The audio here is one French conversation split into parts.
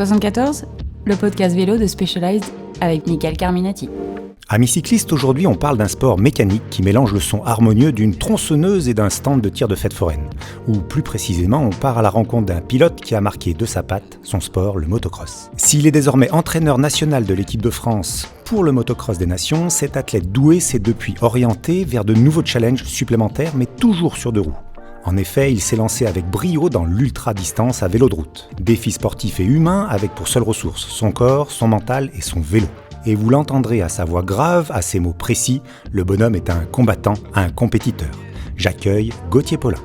74, le podcast vélo de Specialized avec Michael Carminati. Amis cyclistes, aujourd'hui on parle d'un sport mécanique qui mélange le son harmonieux d'une tronçonneuse et d'un stand de tir de fête foraine. Ou plus précisément, on part à la rencontre d'un pilote qui a marqué de sa patte son sport, le motocross. S'il est désormais entraîneur national de l'équipe de France pour le motocross des nations, cet athlète doué s'est depuis orienté vers de nouveaux challenges supplémentaires, mais toujours sur deux roues. En effet, il s'est lancé avec brio dans l'ultra-distance à vélo de route. Défi sportif et humain avec pour seule ressource son corps, son mental et son vélo. Et vous l'entendrez à sa voix grave, à ses mots précis, le bonhomme est un combattant, un compétiteur. J'accueille Gauthier Paulin.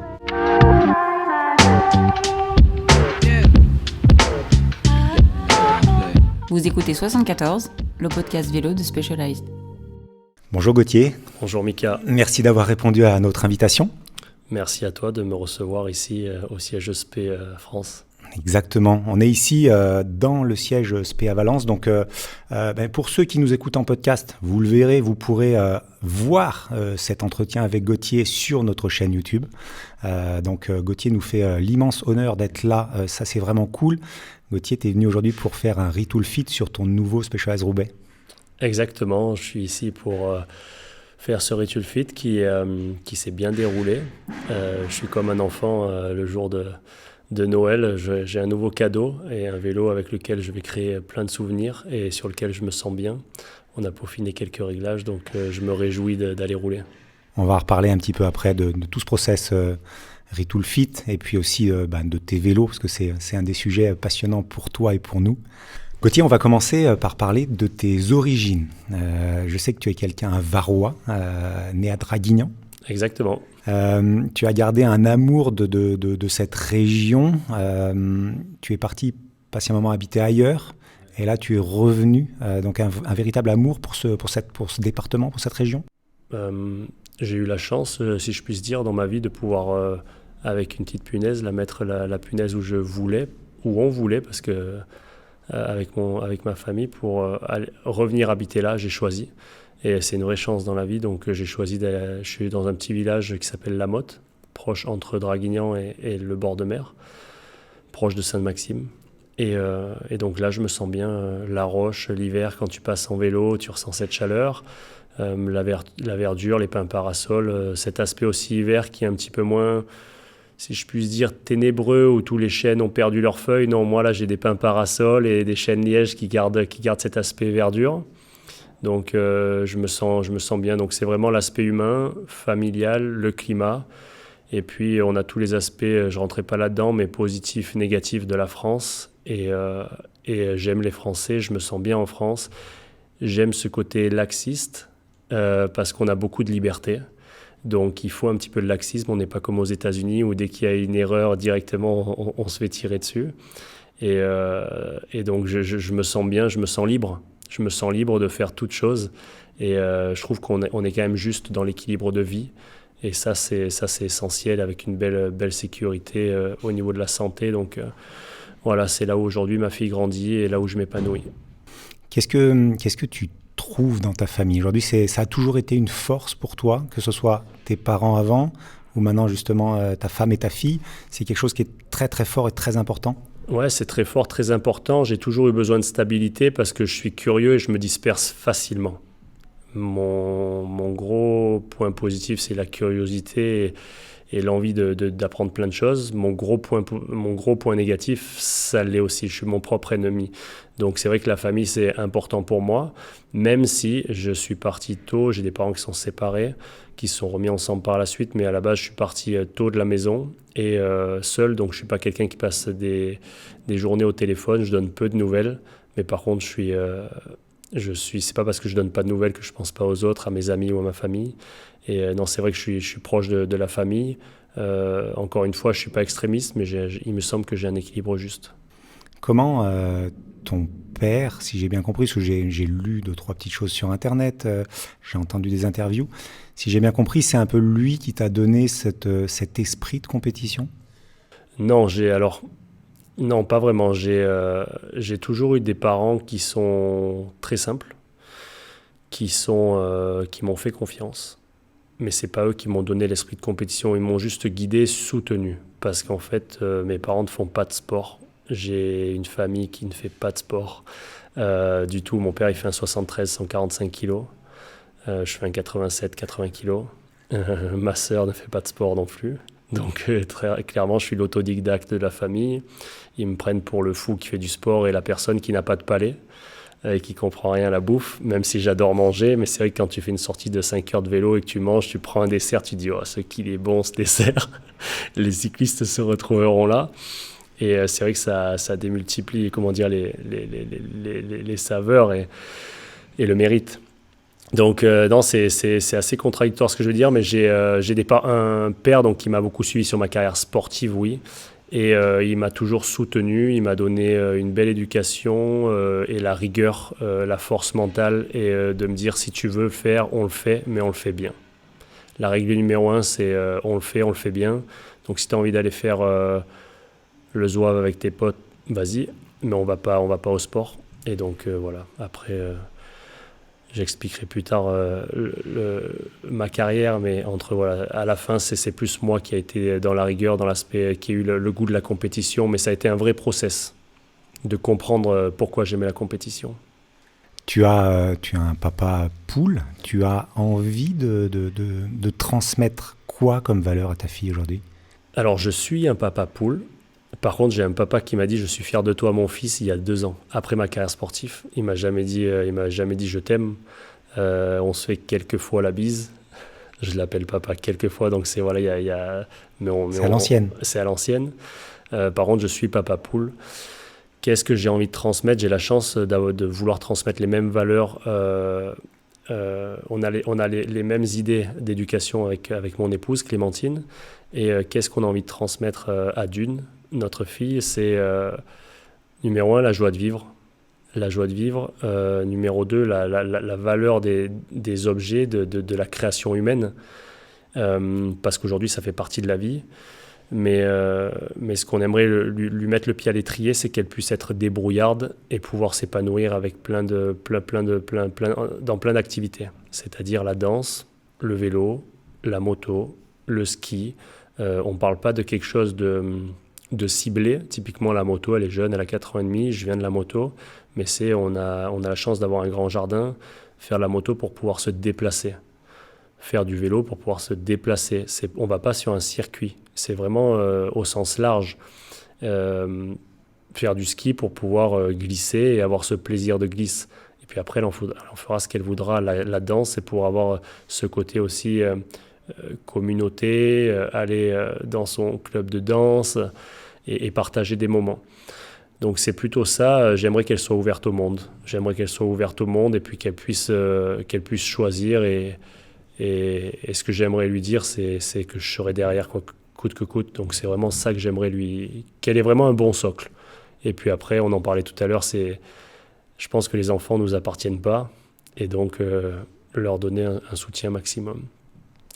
Vous écoutez 74, le podcast vélo de Specialized. Bonjour Gauthier. Bonjour Mika. Merci d'avoir répondu à notre invitation. Merci à toi de me recevoir ici au siège SP France. Exactement. On est ici dans le siège SP à Valence. Donc, pour ceux qui nous écoutent en podcast, vous le verrez, vous pourrez voir cet entretien avec Gauthier sur notre chaîne YouTube. Gauthier nous fait l'immense honneur d'être là. Ça, c'est vraiment cool. Gauthier, tu es venu aujourd'hui pour faire un Retool Fit sur ton nouveau Specialized Roubaix. Exactement. Je suis ici pour faire ce Retool Fit qui s'est bien déroulé. Je suis comme un enfant le jour de Noël, j'ai un nouveau cadeau et un vélo avec lequel je vais créer plein de souvenirs et sur lequel je me sens bien. On a peaufiné quelques réglages, donc je me réjouis d'aller rouler. On va reparler un petit peu après de tout ce process Retool Fit et puis aussi de tes vélos, parce que c'est un des sujets passionnants pour toi et pour nous. Gauthier, on va commencer par parler de tes origines. Je sais que tu es un Varois, né à Draguignan. Exactement. Tu as gardé un amour de cette région. Tu es parti passer un moment habiter ailleurs. Et là, tu es revenu. Donc, un véritable amour pour ce département, pour cette région. J'ai eu la chance, si je puis dire, dans ma vie de pouvoir, avec une petite punaise, mettre la punaise où je voulais, où on voulait, parce que avec ma famille, pour revenir habiter là, j'ai choisi. Et c'est une vraie chance dans la vie, donc j'ai choisi je suis dans un petit village qui s'appelle La Motte, proche entre Draguignan et le bord de mer, proche de Sainte-Maxime. Et donc là, je me sens bien. La roche, l'hiver, quand tu passes en vélo, tu ressens cette chaleur. La verdure, les pins parasols, cet aspect aussi hiver qui est un petit peu moins, si je puis dire, ténébreux, où tous les chênes ont perdu leurs feuilles. Non, moi là, j'ai des pins parasols et des chênes lièges qui gardent cet aspect verdure. Donc je me sens bien. Donc c'est vraiment l'aspect humain, familial, le climat. Et puis on a tous les aspects, je ne rentrais pas là-dedans, mais positifs, négatifs de la France. Et j'aime les Français, je me sens bien en France. J'aime ce côté laxiste parce qu'on a beaucoup de liberté. Donc il faut un petit peu de laxisme. On n'est pas comme aux États-Unis où dès qu'il y a une erreur, directement on se fait tirer dessus. Et donc je me sens bien, je me sens libre. Je me sens libre de faire toute chose et je trouve qu'on est quand même juste dans l'équilibre de vie et ça c'est essentiel avec une belle sécurité au niveau de la santé. Donc voilà, c'est là où aujourd'hui ma fille grandit et là où je m'épanouis. Qu'est-ce que tu trouves dans ta famille aujourd'hui? Ça a toujours été une force pour toi, que ce soit tes parents avant ou maintenant justement ta femme et ta fille? C'est quelque chose qui est très très fort et très important? Ouais, c'est très fort, très important. J'ai toujours eu besoin de stabilité parce que je suis curieux et je me disperse facilement. Mon gros point positif, c'est la curiosité et l'envie d'apprendre plein de choses. Mon gros point négatif, ça l'est aussi. Je suis mon propre ennemi. Donc c'est vrai que la famille, c'est important pour moi, même si je suis parti tôt. J'ai des parents qui sont séparés, qui se sont remis ensemble par la suite, mais à la base, je suis parti tôt de la maison et seul. Donc je ne suis pas quelqu'un qui passe des journées au téléphone. Je donne peu de nouvelles, mais par contre, c'est pas parce que je donne pas de nouvelles que je pense pas aux autres, à mes amis ou à ma famille. Et non, c'est vrai que je suis proche de la famille. Encore une fois, je suis pas extrémiste, mais il me semble que j'ai un équilibre juste. Comment ton père, si j'ai bien compris, parce que j'ai lu 2-3 petites choses sur Internet, j'ai entendu des interviews, si j'ai bien compris, c'est un peu lui qui t'a donné cet esprit de compétition? Non, non, pas vraiment. J'ai toujours eu des parents qui sont très simples, qui m'ont fait confiance. Mais c'est pas eux qui m'ont donné l'esprit de compétition, ils m'ont juste guidé, soutenu. Parce qu'en fait, mes parents ne font pas de sport. J'ai une famille qui ne fait pas de sport du tout. Mon père, il fait un 73, 145 kilos. Je fais un 87, 80 kilos. Ma sœur ne fait pas de sport non plus. Donc très clairement, je suis l'autodidacte de la famille. Ils me prennent pour le fou qui fait du sport et la personne qui n'a pas de palais et qui comprend rien à la bouffe, même si j'adore manger. Mais c'est vrai que quand tu fais une sortie de 5 heures de vélo et que tu manges, tu prends un dessert, tu dis « Oh, ce qu'il est bon ce dessert !» Les cyclistes se retrouveront là. Et c'est vrai que ça démultiplie, comment dire, les saveurs et le mérite. Donc non, c'est assez contradictoire ce que je veux dire, mais j'ai un père donc, qui m'a beaucoup suivi sur ma carrière sportive, oui. Et il m'a toujours soutenu, il m'a donné une belle éducation et la rigueur, la force mentale et de me dire si tu veux le faire, on le fait, mais on le fait bien. La règle numéro 1, c'est on le fait bien. Donc si tu as envie d'aller faire le zouave avec tes potes, vas-y, mais on va pas au sport. Et donc voilà, après j'expliquerai plus tard ma carrière, mais voilà, à la fin c'est plus moi qui a été dans la rigueur, dans l'aspect, qui a eu le goût de la compétition, mais ça a été un vrai process de comprendre pourquoi j'aimais la compétition. Tu as un papa poule, tu as envie de transmettre quoi comme valeur à ta fille aujourd'hui ? Alors je suis un papa poule. Par contre, j'ai un papa qui m'a dit « Je suis fier de toi, mon fils » il y a 2 ans, après ma carrière sportive. Il m'a jamais dit je t'aime ». On se fait quelques fois la bise. Je l'appelle papa quelques fois, donc c'est voilà, c'est à l'ancienne. C'est à l'ancienne. Par contre, je suis papa poule. Qu'est-ce que j'ai envie de transmettre ? J'ai la chance de vouloir transmettre les mêmes valeurs. On a les mêmes idées d'éducation avec mon épouse Clémentine. Et qu'est-ce qu'on a envie de transmettre à Dune, notre fille ? C'est numéro 1, la joie de vivre. La joie de vivre. Numéro 2, la valeur des objets, de la création humaine. Parce qu'aujourd'hui, ça fait partie de la vie. Mais ce qu'on aimerait lui mettre le pied à l'étrier, c'est qu'elle puisse être débrouillarde et pouvoir s'épanouir avec dans plein d'activités. C'est-à-dire la danse, le vélo, la moto, le ski. On ne parle pas de quelque chose de ciblé. Typiquement, la moto, elle est jeune, elle a 4 ans et demi, je viens de la moto. Mais on a la chance d'avoir un grand jardin, faire la moto pour pouvoir se déplacer. Faire du vélo pour pouvoir se déplacer. On ne va pas sur un circuit. C'est vraiment au sens large. Faire du ski pour pouvoir glisser et avoir ce plaisir de glisse. Et puis après, elle en fera ce qu'elle voudra. La danse, c'est pour avoir ce côté aussi communauté, aller dans son club de danse et partager des moments. Donc c'est plutôt ça, j'aimerais qu'elle soit ouverte au monde. J'aimerais qu'elle soit ouverte au monde et puis qu'elle puisse choisir. Et ce que j'aimerais lui dire, c'est que je serai derrière coûte que coûte. Donc c'est vraiment ça que j'aimerais qu'elle ait vraiment un bon socle. Et puis après, on en parlait tout à l'heure, je pense que les enfants ne nous appartiennent pas. Et donc leur donner un soutien maximum.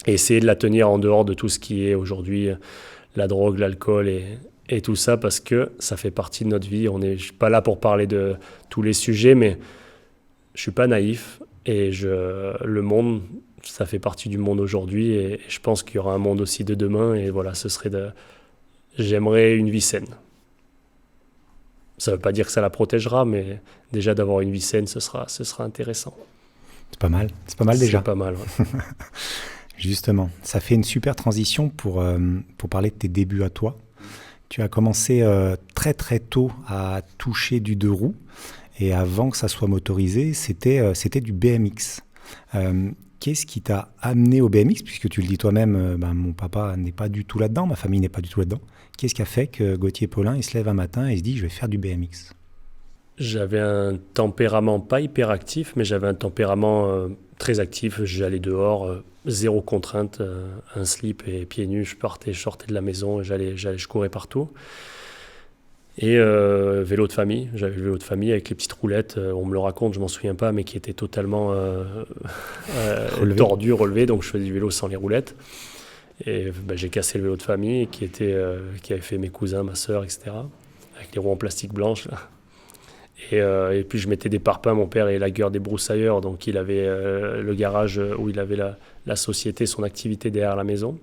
Et essayer de la tenir en dehors de tout ce qui est aujourd'hui la drogue, l'alcool et tout ça, parce que ça fait partie de notre vie. Je ne suis pas là pour parler de tous les sujets, mais je ne suis pas naïf. Et le monde, ça fait partie du monde aujourd'hui. Et je pense qu'il y aura un monde aussi de demain. Et voilà, j'aimerais une vie saine. Ça ne veut pas dire que ça la protégera, mais déjà d'avoir une vie saine, ce sera intéressant. C'est pas mal déjà. C'est pas mal, ouais. Justement, ça fait une super transition pour parler de tes débuts à toi. Tu as commencé très très tôt à toucher du 2 roues et avant que ça soit motorisé, c'était du BMX. Qu'est-ce qui t'a amené au BMX ? Puisque tu le dis toi-même, mon papa n'est pas du tout là-dedans, ma famille n'est pas du tout là-dedans. Qu'est-ce qui a fait que Gauthier Paulin il se lève un matin et il se dit « je vais faire du BMX » ? J'avais un tempérament pas hyperactif, mais j'avais un tempérament très actif. J'allais dehors, zéro contrainte, un slip et pieds nus. Je sortais de la maison, je courais partout. Et vélo de famille. J'avais le vélo de famille avec les petites roulettes. On me le raconte, je m'en souviens pas, mais qui était totalement tordu, relevé. Donc je faisais du vélo sans les roulettes. Et j'ai cassé le vélo de famille qui avait fait mes cousins, ma sœur, etc. Avec les roues en plastique blanche, là. Et puis je mettais des parpaings. Mon père est lagueur des broussailleurs, donc il avait le garage où il avait la société, son activité derrière la maison.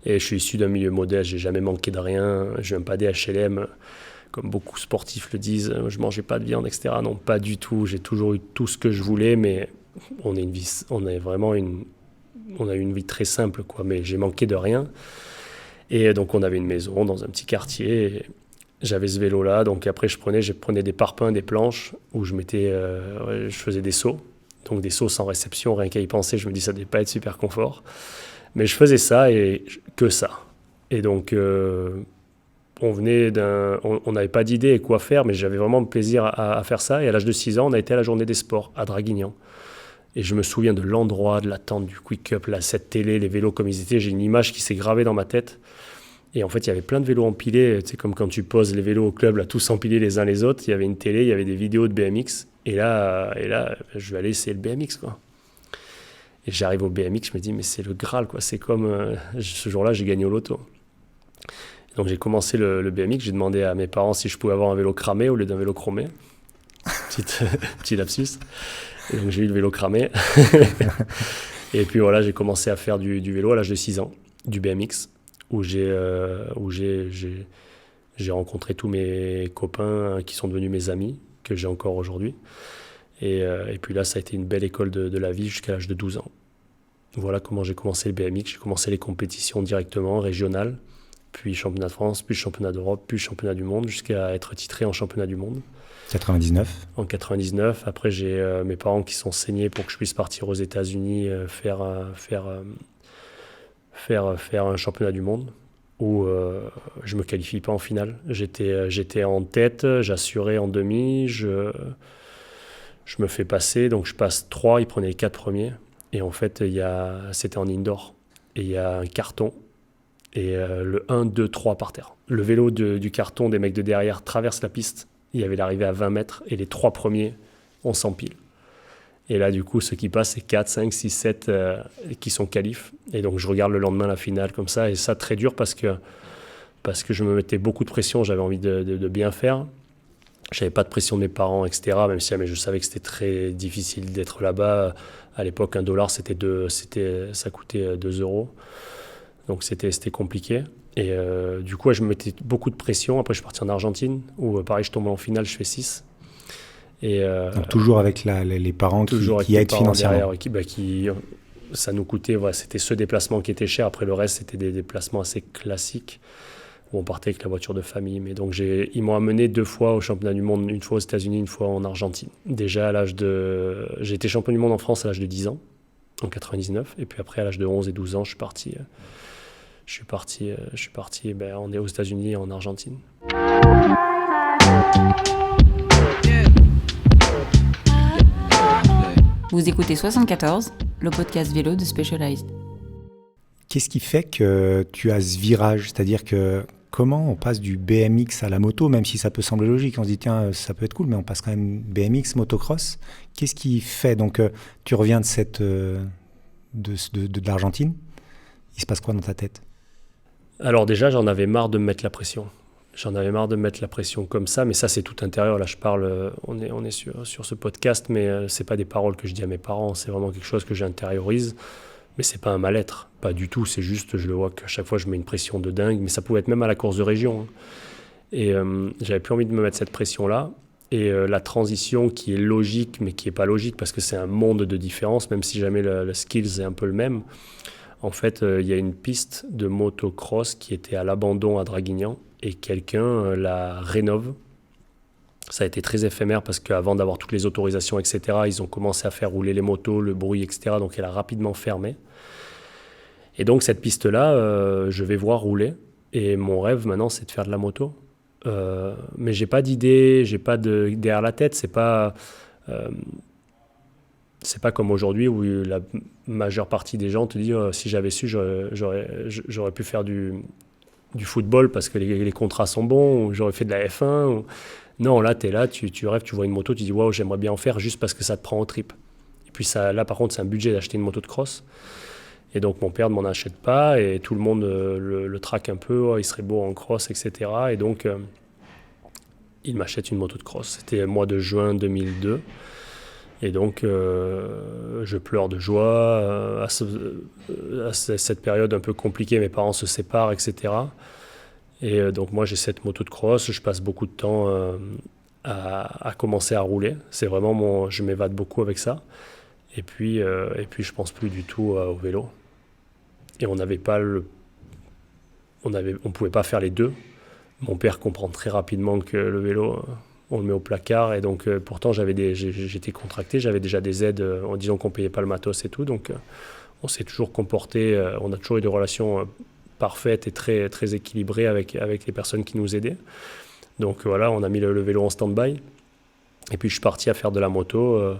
Et je suis issu d'un milieu modeste, j'ai jamais manqué de rien, je viens pas des HLM comme beaucoup sportifs le disent, je mangeais pas de viande, etc. Non, pas du tout. J'ai toujours eu tout ce que je voulais, mais on a une vie, on a eu une vie très simple, quoi. Mais j'ai manqué de rien. Et donc, on avait une maison dans un petit quartier. Et j'avais ce vélo-là. Donc, après, je prenais des parpaings, des planches où je faisais des sauts. Donc, des sauts sans réception, rien qu'à y penser, je me dis ça devait pas être super confort. Mais je faisais ça et que ça. Et donc, on n'avait pas d'idée quoi faire, mais j'avais vraiment plaisir à faire ça. Et à l'âge de 6 ans, on a été à la journée des sports à Draguignan. Et je me souviens de l'endroit, de la tente, du Quick-Up, cette télé, les vélos comme ils étaient. J'ai une image qui s'est gravée dans ma tête. Et en fait, il y avait plein de vélos empilés. Tu sais, comme quand tu poses les vélos au club, là, tous empilés les uns les autres. Il y avait une télé, il y avait des vidéos de BMX. Et là, je vais aller essayer le BMX, quoi. Et j'arrive au BMX, je me dis, mais c'est le Graal, quoi. C'est comme ce jour-là, j'ai gagné au loto. Et donc j'ai commencé le BMX, j'ai demandé à mes parents si je pouvais avoir un vélo cramé au lieu d'un vélo chromé. Petit lapsus. Et donc j'ai eu le vélo cramé. Et puis voilà, j'ai commencé à faire du vélo à l'âge de 6 ans, du BMX, où j'ai rencontré tous mes copains qui sont devenus mes amis, que j'ai encore aujourd'hui. Et puis là, ça a été une belle école de la vie jusqu'à l'âge de 12 ans. Voilà comment j'ai commencé le BMX. J'ai commencé les compétitions directement, régionales, puis championnat de France, puis championnat d'Europe, puis championnat du monde, jusqu'à être titré en championnat du monde. 99. En 99. Après, j'ai mes parents qui sont saignés pour que je puisse partir aux États-Unis faire un championnat du monde où je me qualifie pas en finale. J'étais en tête, j'assurais en demi, je me fais passer, donc je passe 3, ils prenaient les 4 premiers. Et en fait, c'était en indoor. Et il y a un carton. Et le 1, 2, 3 par terre. Le vélo du carton des mecs de derrière traverse la piste. Il y avait l'arrivée à 20 mètres. Et les 3 premiers, on s'empile. Et là, du coup, ceux qui passent, c'est 4, 5, 6, 7 qui sont qualifs. Et donc, je regarde le lendemain la finale comme ça. Et ça, très dur parce que je me mettais beaucoup de pression. J'avais envie de bien faire. J'avais pas de pression de mes parents, etc. Même si je savais que c'était très difficile d'être là-bas. À l'époque, $1, ça coûtait 2 €. Donc c'était compliqué. Et du coup, je me mettais beaucoup de pression. Après, je suis parti en Argentine, où pareil, je tombe en finale, je fais 6. Donc toujours avec les parents qui aident financièrement. Derrière, ça nous coûtait, voilà, c'était ce déplacement qui était cher. Après, le reste, c'était des déplacements assez classiques, où on partait avec la voiture de famille. Mais donc, ils m'ont amené 2 fois au championnat du monde, une fois aux États-Unis, une fois en Argentine. Déjà, j'ai été champion du monde en France à l'âge de 10 ans, en 99. Et puis après, à l'âge de 11 et 12 ans, je suis parti on est aux États-Unis et en Argentine. Vous écoutez 74, le podcast vélo de Specialized. Qu'est-ce qui fait que tu as ce virage ? C'est-à-dire que comment on passe du BMX à la moto, même si ça peut sembler logique, on se dit tiens, ça peut être cool, mais on passe quand même BMX, motocross. Qu'est-ce qui fait ? Donc tu reviens de l'Argentine, il se passe quoi dans ta tête ? Alors déjà, j'en avais marre de me mettre la pression. J'en avais marre de me mettre la pression comme ça, mais ça c'est tout intérieur. Là je parle, on est sur ce podcast, mais c'est pas des paroles que je dis à mes parents, c'est vraiment quelque chose que j'intériorise. Mais c'est pas un mal-être, pas du tout, c'est juste, je le vois qu'à chaque fois je mets une pression de dingue, mais ça pouvait être même à la course de région. Hein. Et j'avais plus envie de me mettre cette pression-là. Et la transition qui est logique, mais qui est pas logique, parce que c'est un monde de différence, même si jamais le skills est un peu le même. En fait, il y a une piste de motocross qui était à l'abandon à Draguignan, et quelqu'un la rénove. Ça a été très éphémère parce qu'avant d'avoir toutes les autorisations, etc., ils ont commencé à faire rouler les motos, le bruit, etc. Donc elle a rapidement fermé. Et donc cette piste-là, je vais voir rouler. Et mon rêve maintenant, c'est de faire de la moto. Mais j'ai pas d'idée, j'ai pas derrière la tête. C'est pas comme aujourd'hui où la majeure partie des gens te disent si j'avais su, j'aurais pu faire du football parce que les contrats sont bons, ou j'aurais fait de la F1. Non, là, tu es là, tu rêves, tu vois une moto, tu dis waouh, j'aimerais bien en faire juste parce que ça te prend aux tripes. Et puis là, par contre, c'est un budget d'acheter une moto de cross. Et donc, mon père ne m'en achète pas et tout le monde le traque un peu, il serait beau en cross, etc. Et donc, il m'achète une moto de cross. C'était le mois de juin 2002. Et donc, je pleure de joie. À cette période un peu compliquée, mes parents se séparent, etc. Et donc moi j'ai cette moto de cross, je passe beaucoup de temps à commencer à rouler. C'est vraiment je m'évade beaucoup avec ça. Et puis je pense plus du tout au vélo. Et on pouvait pas faire les deux. Mon père comprend très rapidement que le vélo, on le met au placard. Et donc pourtant j'étais contracté, j'avais déjà des aides en disant qu'on payait pas le matos et tout. Donc on s'est toujours comporté, on a toujours eu des relations parfaites et très, très équilibrées avec les personnes qui nous aidaient. Donc voilà, on a mis le vélo en stand-by. Et puis je suis parti à faire de la moto.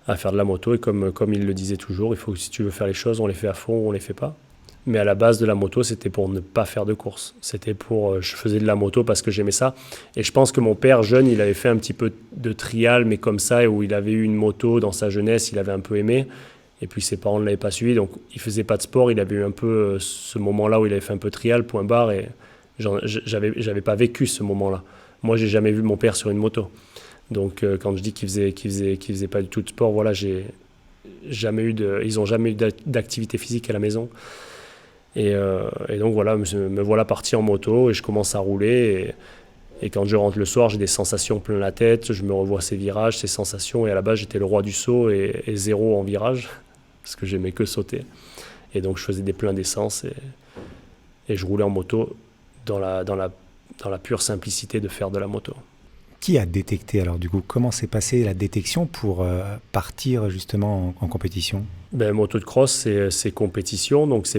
Et comme il le disait toujours, il faut que si tu veux faire les choses, on les fait à fond ou on les fait pas. Mais à la base de la moto, c'était pour ne pas faire de course. Je faisais de la moto parce que j'aimais ça. Et je pense que mon père, jeune, il avait fait un petit peu de trial, mais comme ça, où il avait eu une moto dans sa jeunesse, il avait un peu aimé. Et puis ses parents ne l'avaient pas suivi, donc il faisait pas de sport. Il avait eu un peu ce moment-là où il avait fait un peu de trial, point barre, et j'avais pas vécu ce moment-là. Moi, j'ai jamais vu mon père sur une moto. Donc quand je dis qu'il faisait pas du tout de sport, voilà, ils ont jamais eu d'activité physique à la maison. Et donc voilà, me voilà parti en moto et je commence à rouler. Et quand je rentre le soir, j'ai des sensations plein la tête. Je me revois ces virages, ces sensations. Et à la base, j'étais le roi du saut et zéro en virage parce que j'aimais que sauter. Et donc je faisais des pleins d'essence et je roulais en moto dans la pure simplicité de faire de la moto. Qui a détecté alors du coup? Comment s'est passée la détection pour partir justement en compétition? Moto de cross, c'est compétition, donc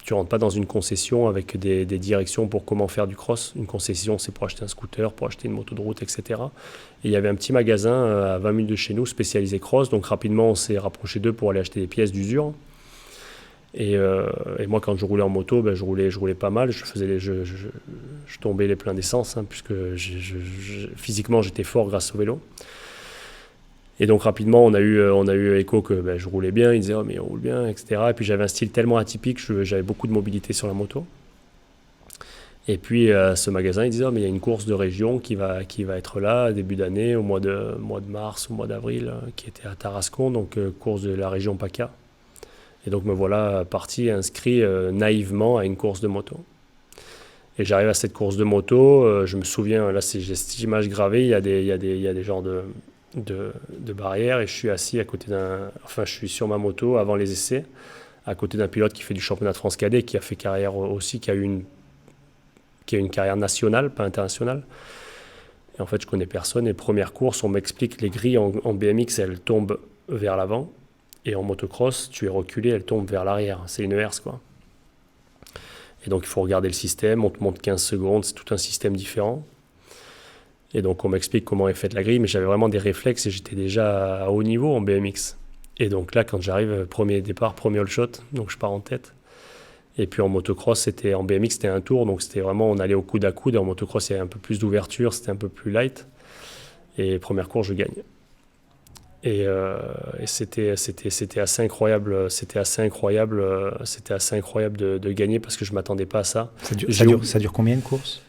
tu rentres pas dans une concession avec des directions pour comment faire du cross. Une concession, c'est pour acheter un scooter, pour acheter une moto de route, etc. Et il y avait un petit magasin à 20 minutes de chez nous spécialisé cross, donc rapidement on s'est rapproché d'eux pour aller acheter des pièces d'usure. Et moi, quand je roulais en moto, je roulais pas mal. Je tombais les pleins d'essence, puisque physiquement, j'étais fort grâce au vélo. Et donc, rapidement, on a eu écho que je roulais bien. Ils disaient « Oh, mais on roule bien, etc. » Et puis, j'avais un style tellement atypique, j'avais beaucoup de mobilité sur la moto. Et puis, ce magasin, il disait « Oh, mais il y a une course de région qui va être là, début d'année, au mois de mars, au mois d'avril, qui était à Tarascon, donc course de la région PACA. » Et donc me voilà parti inscrit naïvement à une course de moto. Et j'arrive à cette course de moto, je me souviens, là j'ai cette image gravée, il y a des genres de barrières et je suis assis je suis sur ma moto avant les essais, à côté d'un pilote qui fait du championnat de France cadet, qui a fait carrière aussi, qui a eu une carrière nationale, pas internationale. Et en fait je connais personne et première course, on m'explique les grilles en BMX, elles tombent vers l'avant. Et en motocross, tu es reculé, elle tombe vers l'arrière. C'est une herse, quoi. Et donc, il faut regarder le système. On te montre 15 secondes. C'est tout un système différent. Et donc, on m'explique comment est faite la grille. Mais j'avais vraiment des réflexes et j'étais déjà à haut niveau en BMX. Et donc là, quand j'arrive, premier départ, premier all shot. Donc, je pars en tête. Et puis, en motocross, en BMX, c'était un tour. Donc, c'était vraiment, on allait au coude à coude. Et en motocross, il y avait un peu plus d'ouverture. C'était un peu plus light. Et première course, je gagne. Et c'était assez incroyable, de gagner parce que je m'attendais pas à ça. Ça dure combien de courses?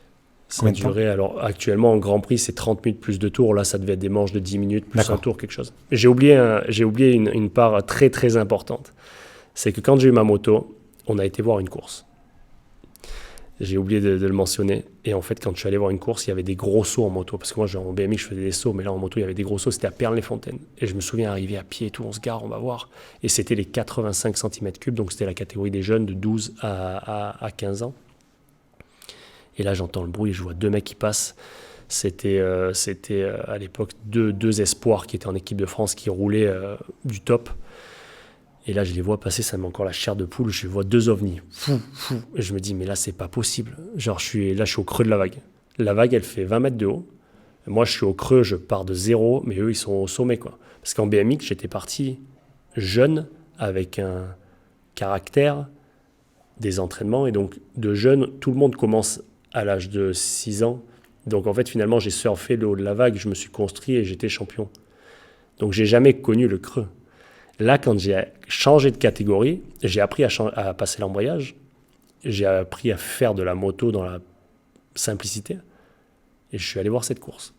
Ça durait, alors actuellement en Grand Prix c'est 30 minutes plus 2 tours, là ça devait être des manches de 10 minutes plus D'accord. Un tour, quelque chose. J'ai oublié une part très très importante, c'est que quand j'ai eu ma moto, on a été voir une course. J'ai oublié de le mentionner. Et en fait, quand je suis allé voir une course, il y avait des gros sauts en moto. Parce que moi, en BMX, je faisais des sauts. Mais là, en moto, il y avait des gros sauts. C'était à Pernes-les-Fontaines. Et je me souviens arriver à pied et tout. On se gare, on va voir. Et c'était les 85 cm3. Donc, c'était la catégorie des jeunes de 12 à 15 ans. Et là, j'entends le bruit. Je vois deux mecs qui passent. C'était à l'époque deux espoirs qui étaient en équipe de France qui roulaient du top. Et là, je les vois passer, ça me met encore la chair de poule. Je vois deux ovnis. Fou. Et je me dis, mais là, c'est pas possible. Genre, je suis au creux de la vague. La vague, elle fait 20 mètres de haut. Moi, je suis au creux, je pars de zéro, mais eux, ils sont au sommet, quoi. Parce qu'en BMX, j'étais parti jeune, avec un caractère, des entraînements. Et donc, de jeune, tout le monde commence à l'âge de 6 ans. Donc, en fait, finalement, j'ai surfé le haut de la vague. Je me suis construit et j'étais champion. Donc, j'ai jamais connu le creux. Là, quand j'ai changé de catégorie, j'ai appris à passer l'embrayage, j'ai appris à faire de la moto dans la simplicité, et je suis allé voir cette course.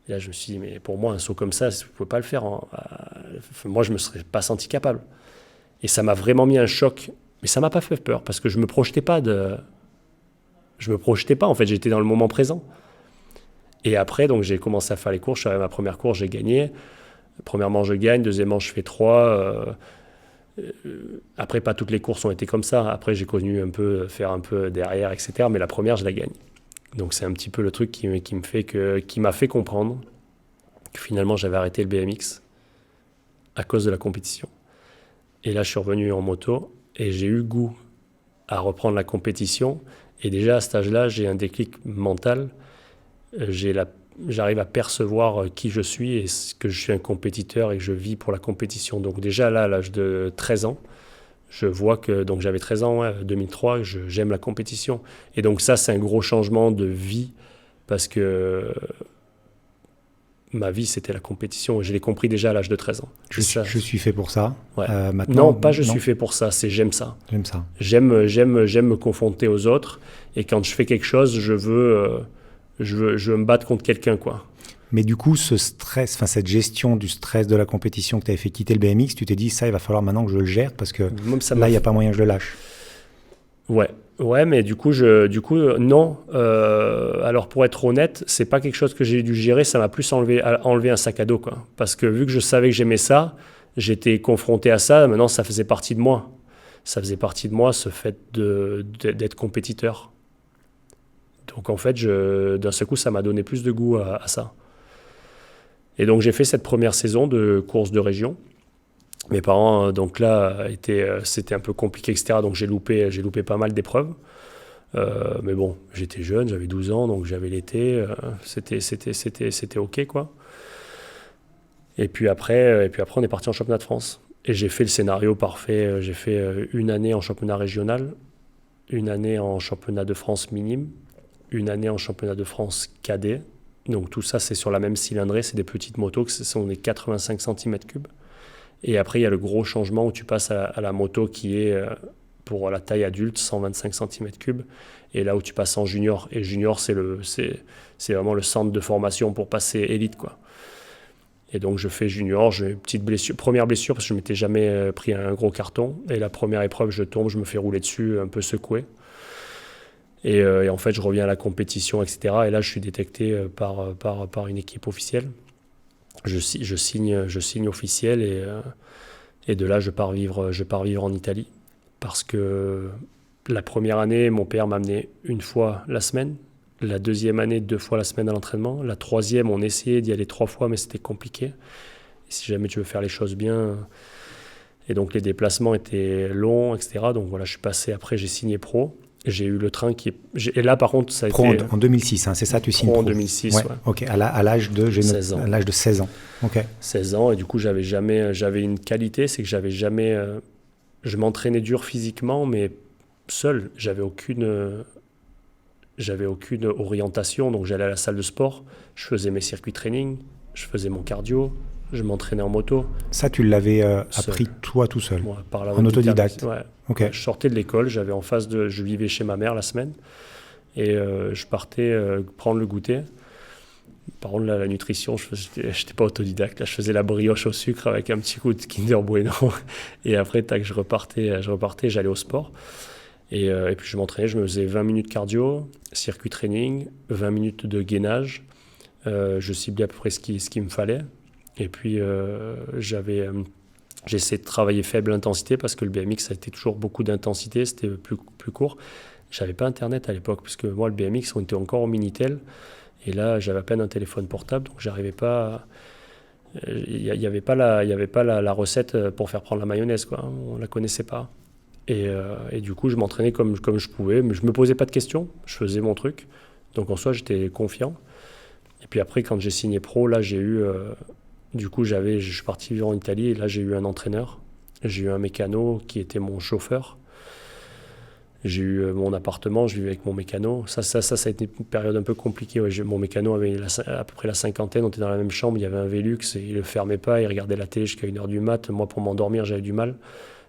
Et là, je me suis dit, mais pour moi, un saut comme ça, je ne pouvais pas le faire. Moi, je ne me serais pas senti capable. Et ça m'a vraiment mis un choc. Mais ça m'a pas fait peur parce que je me projetais pas en fait, j'étais dans le moment présent. Et après, donc j'ai commencé à faire les courses. Je suis arrivé à ma première course, j'ai gagné. Premièrement, je gagne. Deuxièmement, je fais 3. Après, pas toutes les courses ont été comme ça. Après, j'ai connu faire un peu derrière, etc. Mais la première, je la gagne. Donc c'est un petit peu le truc qui m'a fait comprendre que finalement, j'avais arrêté le BMX à cause de la compétition. Et là, je suis revenu en moto et j'ai eu goût à reprendre la compétition. Et déjà, à cet âge-là, j'ai un déclic mental. J'arrive à percevoir qui je suis et que je suis un compétiteur et que je vis pour la compétition. Donc déjà, là, à l'âge de 13 ans, je vois que, donc j'avais 13 ans, 2003, j'aime la compétition. Et donc ça, c'est un gros changement de vie parce que ma vie, c'était la compétition. Et je l'ai compris déjà à l'âge de 13 ans. Je suis fait pour ça. Ouais. Maintenant, non, pas je suis fait pour ça, c'est j'aime ça. J'aime ça. J'aime me confronter aux autres. Et quand je fais quelque chose, je veux me battre contre quelqu'un, quoi. Mais du coup, ce stress, cette gestion du stress de la compétition que tu avais fait quitter le BMX, tu t'es dit, ça, il va falloir maintenant que je le gère parce que là, il n'y a pas moyen que je le lâche. Ouais, mais du coup, non. Alors, pour être honnête, c'est pas quelque chose que j'ai dû gérer, ça m'a plus enlevé un sac à dos, quoi. Parce que vu que je savais que j'aimais ça, j'étais confronté à ça, maintenant, ça faisait partie de moi. Ça faisait partie de moi, ce fait d'être compétiteur. Donc, en fait, d'un seul coup, ça m'a donné plus de goût à ça. Et donc, j'ai fait cette première saison de course de région. Mes parents, donc là, c'était un peu compliqué, etc. Donc j'ai loupé pas mal d'épreuves. Mais bon, j'étais jeune, j'avais 12 ans, donc j'avais l'été. C'était OK, quoi. Et puis après, on est parti en championnat de France. Et j'ai fait le scénario parfait. J'ai fait une année en championnat régional, une année en championnat de France minime, une année en championnat de France cadet. Donc tout ça, c'est sur la même cylindrée. C'est des petites motos, ce sont des 85 cm3. Et après, il y a le gros changement où tu passes à la moto qui est pour la taille adulte, 125 cm3. Et là où tu passes en junior. Et junior, c'est vraiment le centre de formation pour passer élite, quoi. Et donc, je fais junior. J'ai une petite blessure, première blessure parce que je ne m'étais jamais pris un gros carton. Et la première épreuve, je tombe, je me fais rouler dessus, un peu secoué. Et en fait, je reviens à la compétition, etc. Et là, je suis détecté par une équipe officielle. Je signe officiel et de là je pars vivre en Italie parce que la première année mon père m'amenait une fois la semaine, la deuxième année 2 fois la semaine à l'entraînement, la troisième on essayait d'y aller 3 fois mais c'était compliqué. Et si jamais tu veux faire les choses bien, et donc les déplacements étaient longs, etc. Donc voilà, je suis passé, après j'ai signé pro. J'ai eu le train et là, par contre, ça a pro été... en 2006, hein, c'est ça, tu signes pro en 2006, ouais. Ok, à l'âge de 16 ans. À l'âge de 16 ans. Ok. 16 ans, et du coup, j'avais une qualité, c'est que j'avais jamais... je m'entraînais dur physiquement, mais seul. J'avais aucune orientation, donc j'allais à la salle de sport, je faisais mes circuits training, je faisais mon cardio, je m'entraînais en moto. Ça, tu l'avais appris toi tout seul, en autodidacte. Ouais. Okay. Je sortais de l'école, je vivais chez ma mère la semaine et je partais prendre le goûter. Par contre, la nutrition, je n'étais pas autodidacte. Là, je faisais la brioche au sucre avec un petit coup de Kinder Bueno. Et après, je repartais, j'allais au sport. Et puis, je m'entraînais, je me faisais 20 minutes cardio, circuit training, 20 minutes de gainage. Je ciblais à peu près ce qu'il me fallait. Et puis, j'essaie de travailler faible intensité parce que le BMX, ça a été toujours beaucoup d'intensité, c'était plus court. J'avais pas Internet à l'époque parce que moi, le BMX, on était encore au Minitel. Et là, j'avais à peine un téléphone portable, donc j'arrivais pas... Il n'y avait pas la recette pour faire prendre la mayonnaise, quoi. On la connaissait pas. Et du coup, je m'entraînais comme je pouvais, mais je me posais pas de questions, je faisais mon truc. Donc en soi, j'étais confiant. Et puis après, quand j'ai signé pro, là, j'ai eu... Du coup, je suis parti vivre en Italie et là, j'ai eu un entraîneur. J'ai eu un mécano qui était mon chauffeur. J'ai eu mon appartement, je vivais avec mon mécano. Ça a été une période un peu compliquée. Ouais, mon mécano avait à peu près la cinquantaine, on était dans la même chambre, il y avait un Velux et il ne le fermait pas, il regardait la télé jusqu'à 1h du mat. Moi, pour m'endormir, j'avais du mal.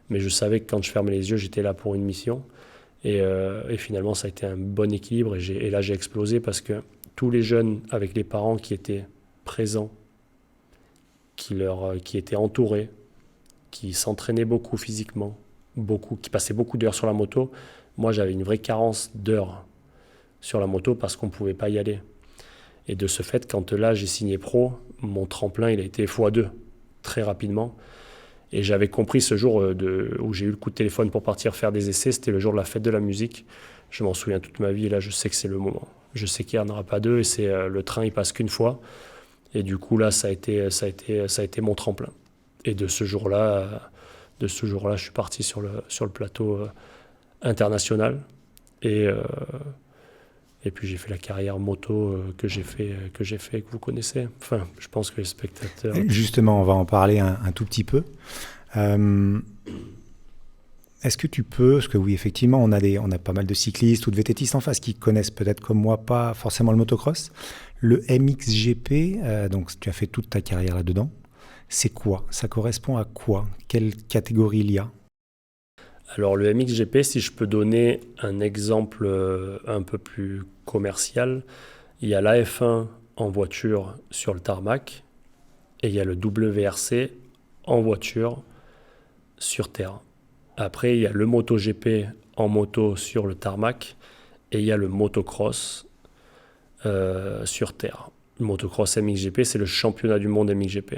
Mais je savais que quand je fermais les yeux, j'étais là pour une mission. Et finalement, ça a été un bon équilibre. Et là, j'ai explosé parce que tous les jeunes avec les parents qui étaient présents, qui étaient entourés, qui s'entraînaient beaucoup physiquement, qui passaient beaucoup d'heures sur la moto. Moi, j'avais une vraie carence d'heures sur la moto parce qu'on ne pouvait pas y aller. Et de ce fait, quand là, j'ai signé pro, mon tremplin, il a été x2, très rapidement. Et j'avais compris ce jour où j'ai eu le coup de téléphone pour partir faire des essais, c'était le jour de la fête de la musique. Je m'en souviens toute ma vie, et là, je sais que c'est le moment. Je sais qu'il n'y en aura pas deux, et c'est le train, il passe qu'une fois. Et du coup, là, ça a été mon tremplin. Et de ce jour-là, je suis parti sur le plateau international. Et puis j'ai fait la carrière moto que j'ai fait, que vous connaissez. Enfin, je pense que les spectateurs... Justement, on va en parler un tout petit peu. Est-ce que tu peux, parce que oui, effectivement, on a pas mal de cyclistes ou de VTTistes en face qui connaissent peut-être comme moi pas forcément le motocross. Le MXGP, donc tu as fait toute ta carrière là-dedans. C'est quoi? Ça correspond à quoi? Quelle catégorie il y a? Alors le MXGP, si je peux donner un exemple un peu plus commercial, il y a la F1 en voiture sur le tarmac et il y a le WRC en voiture sur terre. Après, il y a le MotoGP en moto sur le tarmac et il y a le motocross sur terre. Le motocross MXGP, c'est le championnat du monde MXGP.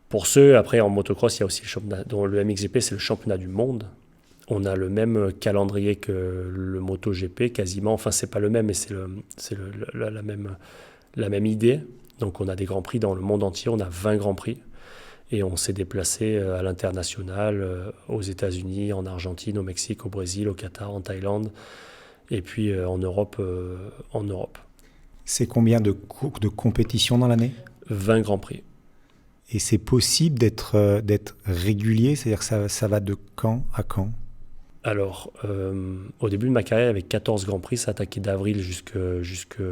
Pour ceux, après en motocross, il y a aussi le championnat, dont le MXGP, c'est le championnat du monde. On a le même calendrier que le MotoGP, quasiment. Enfin, c'est pas le même, mais c'est la même idée. Donc, on a des grands prix dans le monde entier. On a 20 grands prix. Et on s'est déplacé à l'international, aux États-Unis, en Argentine, au Mexique, au Brésil, au Qatar, en Thaïlande. Et puis en Europe. C'est combien de compétitions dans l'année? 20 grands prix. Et c'est possible d'être régulier, c'est-à-dire que ça va de quand à quand? Alors, au début de ma carrière, avec 14 Grands Prix, ça attaquait d'avril jusqu'à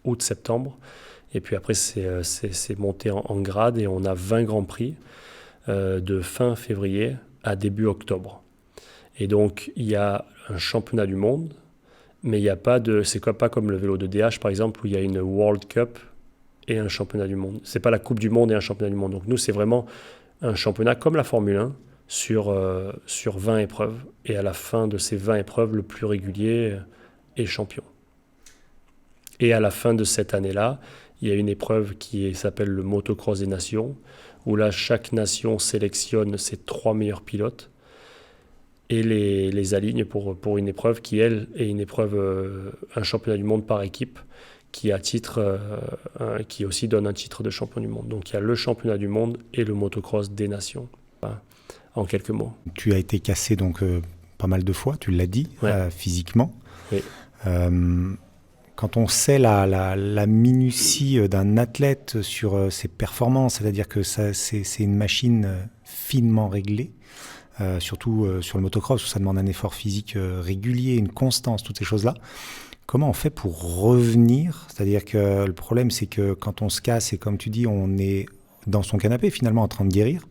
août-septembre. Et puis après, c'est monté en grade et on a 20 Grands Prix de fin février à début octobre. Et donc, il y a un championnat du monde, mais il n'y a pas de... C'est pas comme le vélo de DH, par exemple, où il y a une World Cup et un championnat du monde. C'est pas la Coupe du Monde et un championnat du monde. Donc nous, c'est vraiment un championnat comme la Formule 1 sur 20 épreuves. Et à la fin de ces 20 épreuves, le plus régulier est champion. Et à la fin de cette année-là, il y a une épreuve qui s'appelle le Motocross des Nations, où là, chaque nation sélectionne ses 3 meilleurs pilotes et les aligne pour une épreuve qui, elle, est une épreuve, un championnat du monde par équipe, qui aussi donne un titre de champion du monde. Donc il y a le championnat du monde et le motocross des nations, en quelques mots. Tu as été cassé donc pas mal de fois, tu l'as dit, ouais. Physiquement. Oui. Quand on sait la minutie d'un athlète sur ses performances, c'est-à-dire que c'est une machine finement réglée, surtout sur le motocross où ça demande un effort physique régulier, une constance, toutes ces choses-là. Comment on fait pour revenir? C'est-à-dire que le problème, c'est que quand on se casse et comme tu dis, on est dans son canapé finalement en train de guérir.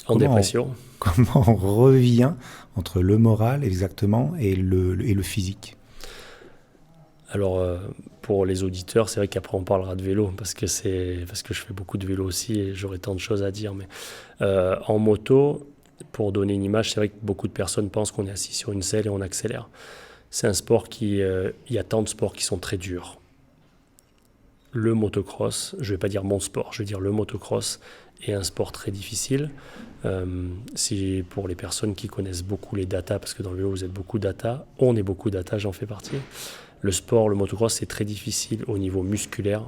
En dépression. Comment on revient entre le moral exactement et le physique? Alors, pour les auditeurs, c'est vrai qu'après on parlera de vélo parce que je fais beaucoup de vélo aussi et j'aurais tant de choses à dire. Mais en moto, pour donner une image, c'est vrai que beaucoup de personnes pensent qu'on est assis sur une selle et on accélère. C'est un sport il y a tant de sports qui sont très durs. Le motocross, je ne vais pas dire mon sport, je vais dire le motocross est un sport très difficile. Si pour les personnes qui connaissent beaucoup les data, parce que dans le vélo vous êtes beaucoup data, on est beaucoup data, j'en fais partie. Le motocross, c'est très difficile au niveau musculaire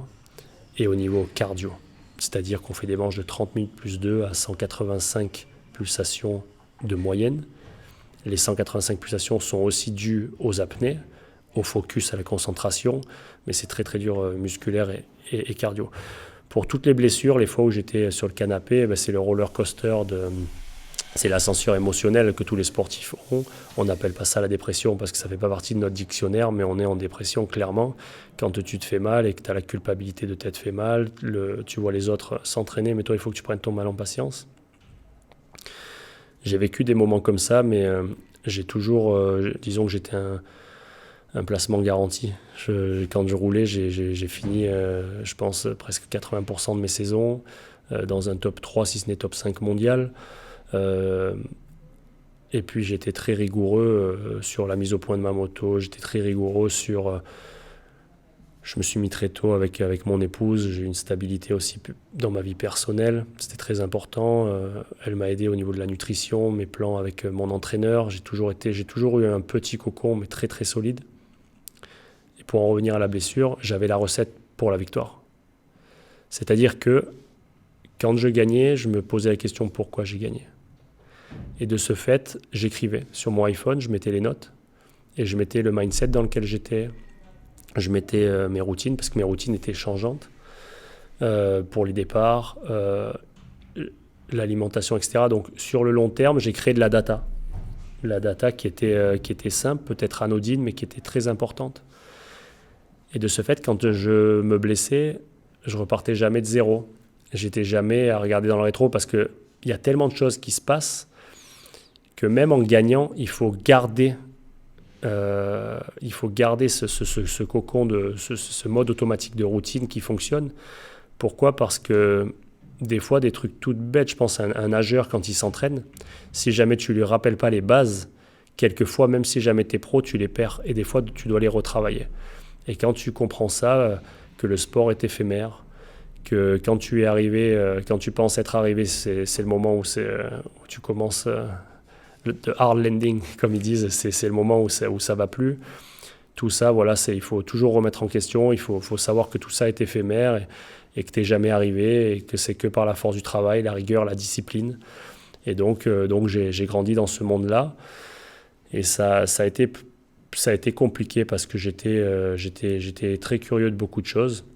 et au niveau cardio. C'est-à-dire qu'on fait des manches de 30 minutes plus 2 à 185 pulsations de moyenne. Les 185 pulsations sont aussi dues aux apnées, au focus, à la concentration, mais c'est très très dur musculaire et cardio. Pour toutes les blessures, les fois où j'étais sur le canapé, c'est le roller coaster, c'est l'ascenseur émotionnel que tous les sportifs ont. On n'appelle pas ça la dépression parce que ça ne fait pas partie de notre dictionnaire, mais on est en dépression clairement. Quand tu te fais mal et que tu as la culpabilité de t'être fait mal, tu vois les autres s'entraîner, mais toi il faut que tu prennes ton mal en patience. J'ai vécu des moments comme ça, mais j'ai toujours, disons que j'étais un placement garanti. Quand je roulais, j'ai fini, je pense, presque 80% de mes saisons dans un top 3, si ce n'est top 5 mondial. Et puis j'étais très rigoureux sur la mise au point de ma moto, j'étais très rigoureux sur... je me suis mis très tôt avec mon épouse, j'ai eu une stabilité aussi dans ma vie personnelle, c'était très important. Elle m'a aidé au niveau de la nutrition, mes plans avec mon entraîneur, j'ai toujours eu un petit cocon mais très très solide. Et pour en revenir à la blessure, j'avais la recette pour la victoire. C'est-à-dire que quand je gagnais, je me posais la question pourquoi j'ai gagné. Et de ce fait, j'écrivais sur mon iPhone, je mettais les notes et je mettais le mindset dans lequel j'étais. Je mettais mes routines parce que mes routines étaient changeantes pour les départs, l'alimentation, etc. Donc sur le long terme, j'ai créé de la data. La data qui était simple, peut-être anodine, mais qui était très importante. Et de ce fait, quand je me blessais, je repartais jamais de zéro. J'étais jamais à regarder dans le rétro parce qu'il y a tellement de choses qui se passent que même en gagnant, il faut garder ce cocon, ce mode automatique de routine qui fonctionne. Pourquoi ? Parce que des fois, des trucs tout bêtes, je pense à un nageur quand il s'entraîne, si jamais tu lui rappelles pas les bases, quelquefois, même si jamais tu es pro, tu les perds et des fois, tu dois les retravailler. Et quand tu comprends ça, que le sport est éphémère, que quand tu es arrivé, quand tu penses être arrivé, c'est le moment où tu commences... le hard landing, comme ils disent, c'est le moment où ça va plus. Tout ça, voilà, il faut toujours remettre en question, il faut savoir que tout ça est éphémère et que tu n'es jamais arrivé et que c'est que par la force du travail, la rigueur, la discipline. Et donc j'ai grandi dans ce monde-là et ça a été compliqué parce que j'étais très curieux de beaucoup de choses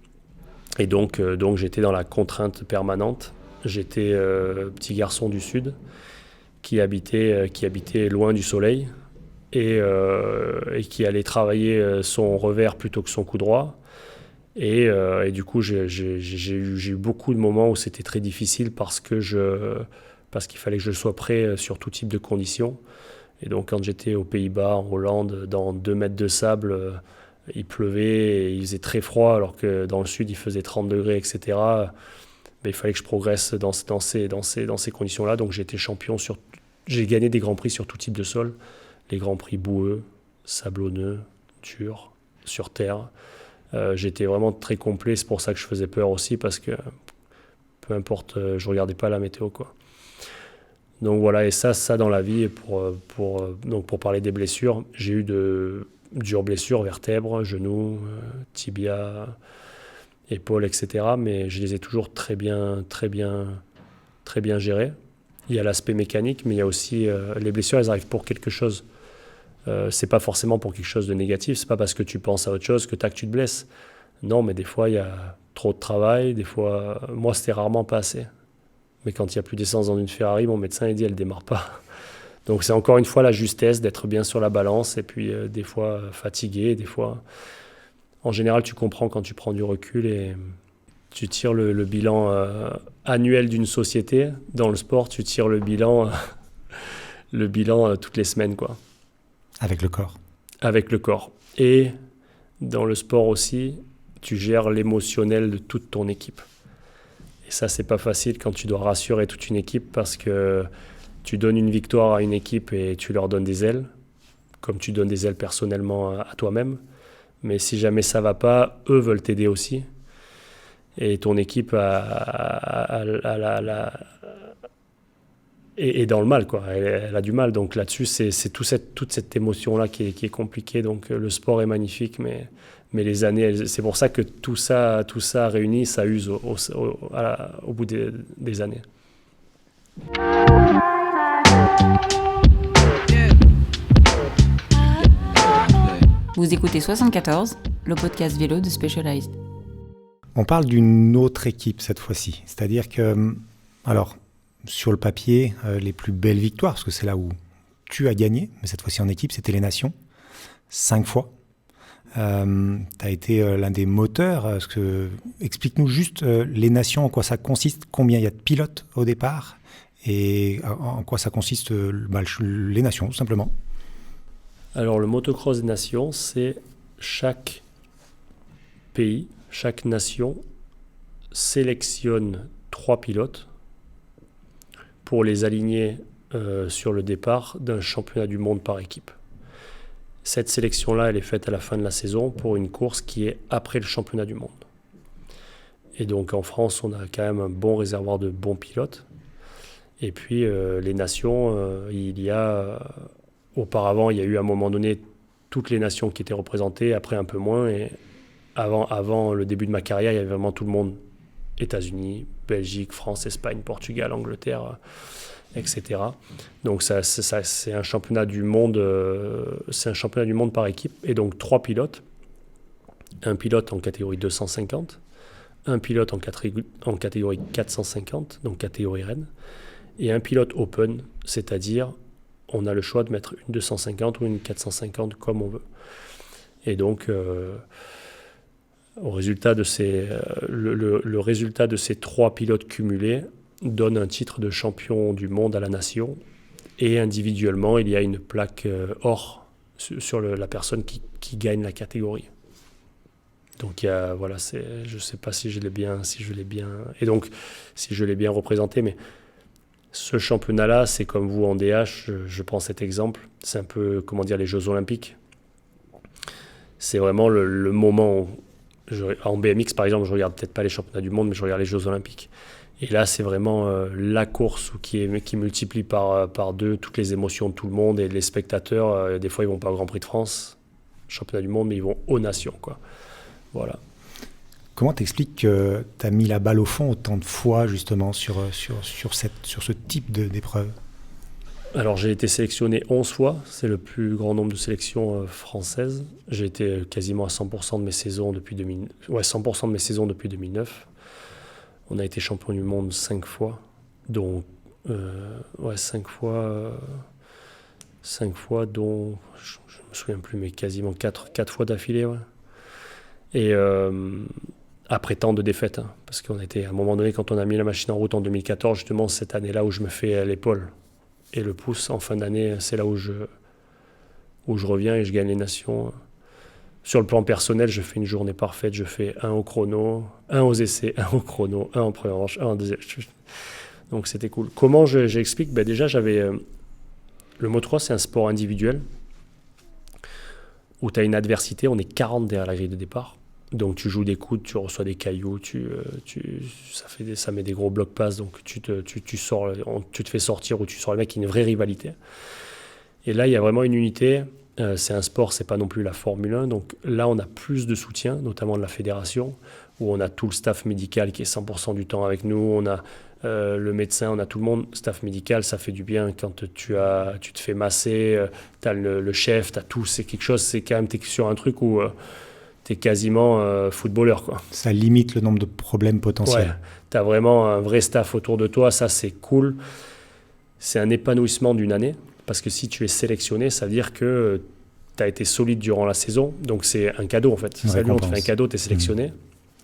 et donc j'étais dans la contrainte permanente. J'étais petit garçon du Sud qui habitait loin du soleil et qui allait travailler son revers plutôt que son coup droit. Et du coup, j'ai eu beaucoup de moments où c'était très difficile parce qu'il fallait que je sois prêt sur tout type de conditions. Et donc, quand j'étais aux Pays-Bas, en Hollande, dans 2 mètres de sable, il pleuvait et il faisait très froid, alors que dans le sud, il faisait 30 degrés, etc. Mais il fallait que je progresse dans ces conditions-là. Donc, j'ai gagné des grands prix sur tout type de sol. Les grands prix boueux, sablonneux, durs, sur terre. J'étais vraiment très complet. C'est pour ça que je faisais peur aussi, parce que peu importe, je ne regardais pas la météo, quoi. Donc voilà, et ça dans la vie, donc pour parler des blessures, j'ai eu de dures blessures, vertèbres, genoux, tibia, épaules, etc. Mais je les ai toujours très bien gérées. Il y a l'aspect mécanique, mais il y a aussi les blessures, elles arrivent pour quelque chose. C'est pas forcément pour quelque chose de négatif, c'est pas parce que tu penses à autre chose que tu te blesses. Non, mais des fois, il y a trop de travail, des fois... Moi, c'était rarement pas assez. Mais quand il n'y a plus d'essence dans une Ferrari, mon médecin, il dit, elle démarre pas. Donc c'est encore une fois la justesse d'être bien sur la balance, et puis des fois fatigué, des fois... En général, tu comprends quand tu prends du recul et tu tires le bilan annuel d'une société. Dans le sport, tu tires le bilan toutes les semaines, quoi. Avec le corps. Avec le corps. Et dans le sport aussi, tu gères l'émotionnel de toute ton équipe. Et ça, c'est pas facile quand tu dois rassurer toute une équipe, parce que tu donnes une victoire à une équipe et tu leur donnes des ailes, comme tu donnes des ailes personnellement à toi-même. Mais si jamais ça va pas, eux veulent t'aider aussi. Et ton équipe est dans le mal, quoi. Elle a du mal. Donc là-dessus, c'est toute cette émotion-là qui est compliquée. Donc le sport est magnifique, mais les années, c'est pour ça que tout ça réuni, ça use au bout des années. Vous écoutez 74, le podcast vélo de Specialized. On parle d'une autre équipe cette fois-ci. C'est-à-dire que, alors, sur le papier, les plus belles victoires, parce que c'est là où tu as gagné, mais cette fois-ci en équipe, c'était les Nations, 5 fois. Tu as été l'un des moteurs. Explique-nous juste les Nations, en quoi ça consiste, combien il y a de pilotes au départ, et en quoi ça consiste les Nations, tout simplement. Alors, le motocross des Nations, c'est chaque pays, chaque nation sélectionne 3 pilotes pour les aligner sur le départ d'un championnat du monde par équipe. Cette sélection-là, elle est faite à la fin de la saison pour une course qui est après le championnat du monde. Et donc en France, on a quand même un bon réservoir de bons pilotes. Et puis les nations, auparavant, il y a eu à un moment donné toutes les nations qui étaient représentées, après un peu moins. Et avant le début de ma carrière, il y avait vraiment tout le monde. États-Unis, Belgique, France, Espagne, Portugal, Angleterre, etc. Donc c'est un championnat du monde, par équipe. Et donc 3 pilotes. Un pilote en catégorie 250, un pilote en catégorie 450, donc catégorie reine, et un pilote open, c'est-à-dire on a le choix de mettre une 250 ou une 450 comme on veut. Et donc le résultat de ces 3 pilotes cumulés donne un titre de champion du monde à la nation, et individuellement il y a une plaque or sur la personne qui gagne la catégorie. Donc je ne sais pas si je l'ai bien représenté, mais ce championnat-là, c'est comme vous en DH, je prends cet exemple, c'est un peu, les Jeux Olympiques. C'est vraiment le moment où, en BMX par exemple, je regarde peut-être pas les championnats du monde, mais je regarde les Jeux Olympiques. Et là, c'est vraiment la course qui multiplie par 2 toutes les émotions de tout le monde, et les spectateurs, des fois ils vont pas au Grand Prix de France, championnat du monde, mais ils vont aux nations, quoi. Voilà. Comment t'expliques que tu as mis la balle au fond autant de fois justement sur ce type d'épreuve ? Alors j'ai été sélectionné 11 fois, c'est le plus grand nombre de sélections françaises. J'ai été quasiment à 100% de mes saisons depuis 2009. On a été champion du monde 5 fois, donc 5 fois, dont je me souviens plus, mais quasiment 4 fois d'affilée. Ouais. Et après tant de défaites, parce qu'on était à un moment donné, quand on a mis la machine en route en 2014, justement cette année-là où je me fais l'épaule et le pouce en fin d'année, c'est là où je reviens et je gagne les nations. Sur le plan personnel, je fais une journée parfaite, je fais 1 au chrono, 1 aux essais, 1 au chrono, 1 en première manche, 1 en deuxième. Donc c'était cool. Comment j'explique ? Déjà, le Moto3, c'est un sport individuel où tu as une adversité, on est 40 derrière la grille de départ. Donc tu joues des coudes, tu reçois des cailloux, ça met des gros blocs passes, donc tu te fais sortir ou tu sors le mec, il y a une vraie rivalité. Et là, il y a vraiment une unité. C'est un sport, c'est pas non plus la Formule 1. Donc là, on a plus de soutien, notamment de la fédération, où on a tout le staff médical qui est 100% du temps avec nous. On a le médecin, on a tout le monde. Staff médical, ça fait du bien quand tu te fais masser, tu as le chef, tu as tout. C'est quelque chose, c'est quand même, tu es sur un truc où tu es quasiment footballeur, quoi. Ça limite le nombre de problèmes potentiels. Ouais, tu as vraiment un vrai staff autour de toi, ça c'est cool. C'est un épanouissement d'une année. Parce que si tu es sélectionné, ça veut dire que tu as été solide durant la saison. Donc c'est un cadeau en fait. Salut, on te fait un cadeau, tu es sélectionné.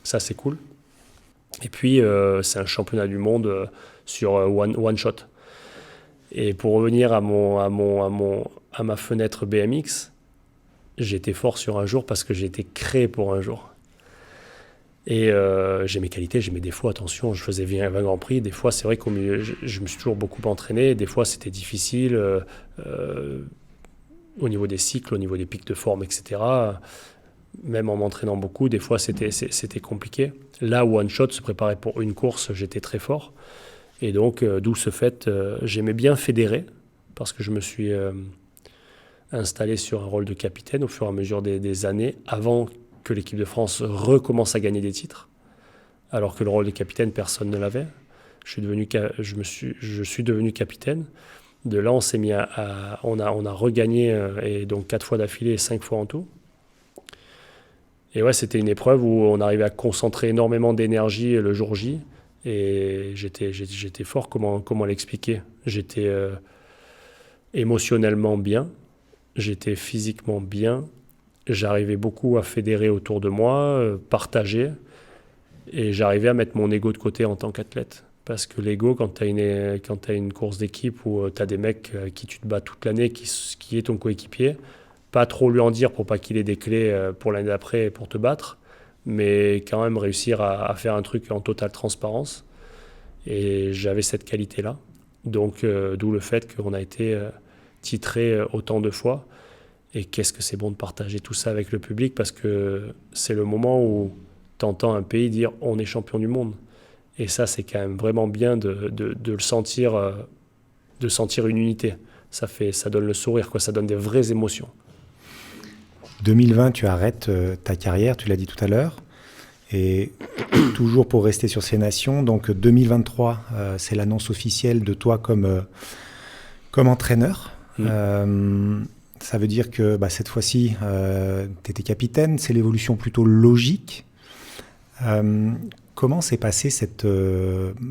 Ça c'est cool. Et puis c'est un championnat du monde sur one shot. Et pour revenir à ma fenêtre BMX, j'ai été fort sur un jour parce que j'ai été créé pour un jour. Et j'ai mes qualités, j'ai mes défauts, attention, je faisais 20 Grands Prix, des fois c'est vrai qu'au milieu, je me suis toujours beaucoup entraîné, des fois c'était difficile au niveau des cycles, au niveau des pics de forme, etc. Même en m'entraînant beaucoup, des fois c'était compliqué. Là, One Shot, se préparer pour une course, j'étais très fort. Et donc, d'où ce fait, j'aimais bien fédérer, parce que je me suis installé sur un rôle de capitaine au fur et à mesure des années, avant que l'équipe de France recommence à gagner des titres, alors que le rôle de capitaine, personne ne l'avait. Je suis devenu capitaine. De là, on s'est mis on a regagné, et donc 4 fois d'affilée et 5 fois en tout. Et ouais, c'était une épreuve où on arrivait à concentrer énormément d'énergie le jour J. Et j'étais fort, comment l'expliquer ? J'étais émotionnellement bien, j'étais physiquement bien. J'arrivais beaucoup à fédérer autour de moi, partager, et j'arrivais à mettre mon ego de côté en tant qu'athlète. Parce que l'ego, quand tu as une course d'équipe où tu as des mecs qui tu te bats toute l'année, qui est ton coéquipier, pas trop lui en dire pour pas qu'il ait des clés pour l'année d'après pour te battre, mais quand même réussir à faire un truc en totale transparence. Et j'avais cette qualité-là. Donc, d'où le fait qu'on a été titré autant de fois. Et qu'est-ce que c'est bon de partager tout ça avec le public, parce que c'est le moment où tu entends un pays dire « on est champion du monde ». Et ça, c'est quand même vraiment bien de le sentir, de sentir une unité. Ça donne le sourire, quoi. Ça donne des vraies émotions. 2020, tu arrêtes ta carrière, tu l'as dit tout à l'heure. Et toujours pour rester sur ces nations, donc 2023, c'est l'annonce officielle de toi comme entraîneur. Ça veut dire que cette fois-ci, tu étais capitaine. C'est l'évolution plutôt logique. Comment s'est passée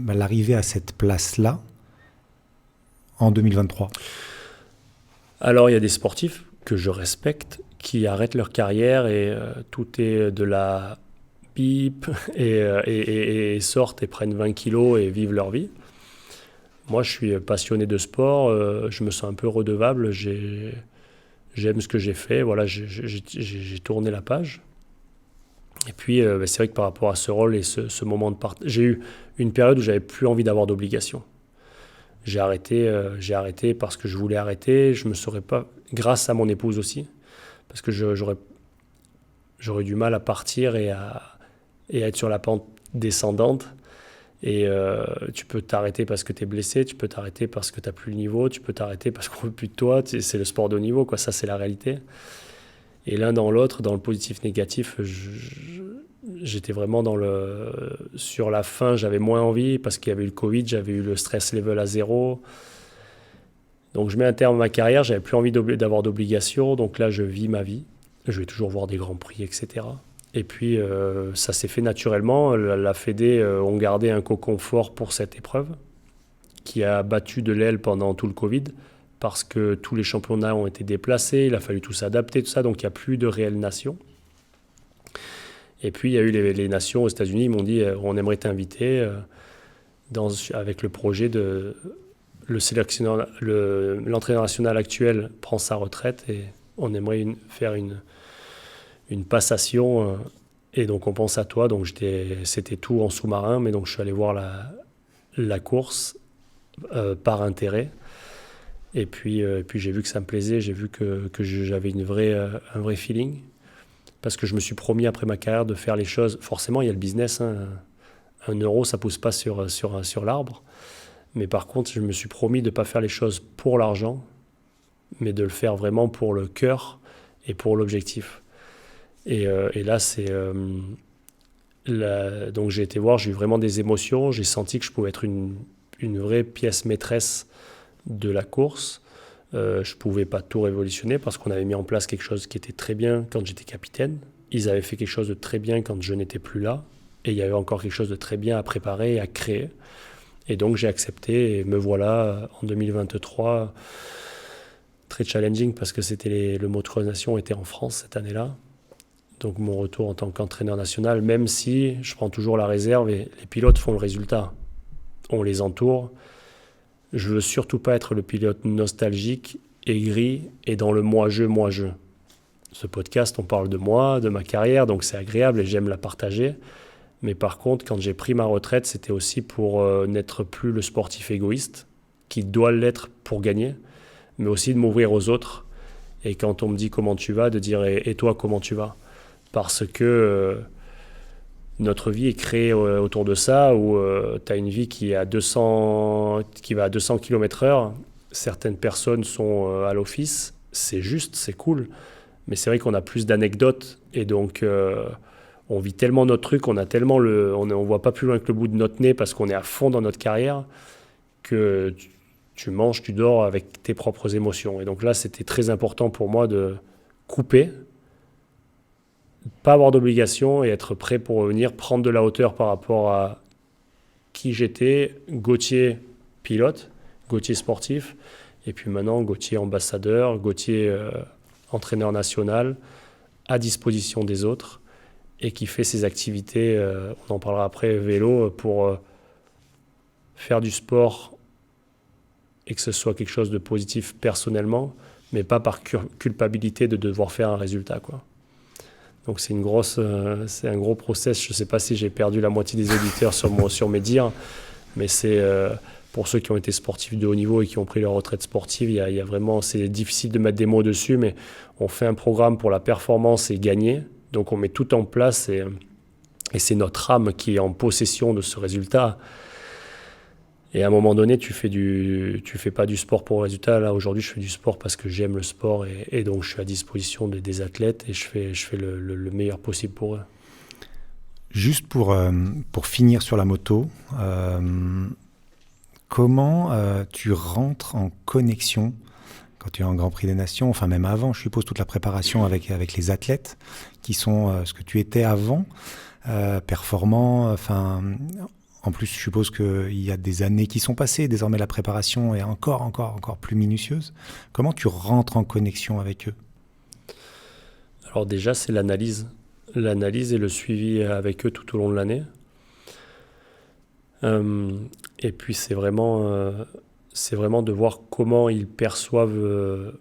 l'arrivée à cette place-là en 2023 ? Alors, il y a des sportifs que je respecte qui arrêtent leur carrière et tout est de la pipe et sortent et prennent 20 kilos et vivent leur vie. Moi, je suis passionné de sport, je me sens un peu redevable, j'aime ce que j'ai fait, voilà, j'ai tourné la page. Et puis, c'est vrai que par rapport à ce rôle et ce moment de partage, j'ai eu une période où j'avais plus envie d'avoir d'obligations. J'ai arrêté parce que je voulais arrêter. Je me serais pas, grâce à mon épouse aussi, parce que j'aurais du mal à partir et à être sur la pente descendante. Et tu peux t'arrêter parce que tu es blessé, tu peux t'arrêter parce que tu n'as plus le niveau, tu peux t'arrêter parce qu'on ne veut plus de toi. C'est le sport de haut niveau, quoi. Ça, c'est la réalité. Et l'un dans l'autre, dans le positif-négatif, j'étais vraiment sur la fin, j'avais moins envie parce qu'il y avait eu le Covid, j'avais eu le stress level à 0. Donc je mets un terme à ma carrière, j'avais plus envie d'avoir d'obligations. Donc là, je vis ma vie. Je vais toujours voir des grands prix, etc. Et puis, ça s'est fait naturellement. La Fédé ont gardé un cocon fort pour cette épreuve qui a battu de l'aile pendant tout le Covid parce que tous les championnats ont été déplacés, il a fallu tout s'adapter, tout ça, donc il n'y a plus de réelles nations. Et puis, il y a eu les nations aux États-Unis, ils m'ont dit on aimerait t'inviter avec le projet de l'entraîneur national actuel prend sa retraite et on aimerait faire une passation et donc on pense à toi. Donc c'était tout en sous-marin, mais donc je suis allé voir la course par intérêt. Et puis j'ai vu que ça me plaisait, j'ai vu que j'avais un vrai feeling. Parce que je me suis promis après ma carrière de faire les choses. Forcément, il y a le business. Hein. 1 euro, ça ne pousse pas sur l'arbre. Mais par contre, je me suis promis de ne pas faire les choses pour l'argent, mais de le faire vraiment pour le cœur et pour l'objectif. Et là, donc j'ai été voir, j'ai eu vraiment des émotions. J'ai senti que je pouvais être une vraie pièce maîtresse de la course. Je ne pouvais pas tout révolutionner parce qu'on avait mis en place quelque chose qui était très bien quand j'étais capitaine. Ils avaient fait quelque chose de très bien quand je n'étais plus là. Et il y avait encore quelque chose de très bien à préparer et à créer. Et donc j'ai accepté et me voilà en 2023 très challenging parce que le Moto Nation était en France cette année-là. Donc mon retour en tant qu'entraîneur national, même si je prends toujours la réserve et les pilotes font le résultat. On les entoure. Je ne veux surtout pas être le pilote nostalgique, aigri et dans le moi-je. Ce podcast, on parle de moi, de ma carrière, donc c'est agréable et j'aime la partager. Mais par contre, quand j'ai pris ma retraite, c'était aussi pour n'être plus le sportif égoïste, qui doit l'être pour gagner, mais aussi de m'ouvrir aux autres. Et quand on me dit comment tu vas, de dire et toi comment tu vas ? Parce que notre vie est créée autour de ça, où tu as une vie qui va à 200 km/h. Certaines personnes sont à l'office, c'est juste, c'est cool. Mais c'est vrai qu'on a plus d'anecdotes et donc on vit tellement notre truc, on voit pas plus loin que le bout de notre nez parce qu'on est à fond dans notre carrière que tu manges, tu dors avec tes propres émotions. Et donc là, c'était très important pour moi de couper, pas avoir d'obligation et être prêt pour venir prendre de la hauteur par rapport à qui j'étais, Gauthier pilote, Gauthier sportif, et puis maintenant Gauthier ambassadeur, Gauthier entraîneur national, à disposition des autres, et qui fait ses activités, on en parlera après, vélo, pour faire du sport et que ce soit quelque chose de positif personnellement, mais pas par culpabilité de devoir faire un résultat, quoi. Donc c'est un gros process. Je ne sais pas si j'ai perdu la moitié des auditeurs sur mes dires, mais c'est pour ceux qui ont été sportifs de haut niveau et qui ont pris leur retraite sportive, il y a vraiment, c'est difficile de mettre des mots dessus, mais on fait un programme pour la performance et gagner. Donc on met tout en place et c'est notre âme qui est en possession de ce résultat. Et à un moment donné, tu fais pas du sport pour le résultat. Là, aujourd'hui, je fais du sport parce que j'aime le sport et donc je suis à disposition des athlètes et je fais le meilleur possible pour eux. Juste pour finir sur la moto, comment tu rentres en connexion quand tu es en Grand Prix des Nations, enfin même avant, je suppose, toute la préparation avec les athlètes qui sont ce que tu étais avant, performants, enfin... En plus, je suppose qu'il y a des années qui sont passées. Désormais, la préparation est encore plus minutieuse. Comment tu rentres en connexion avec eux ? Alors déjà, c'est l'analyse. L'analyse et le suivi avec eux tout au long de l'année. Et puis, c'est vraiment de voir comment ils perçoivent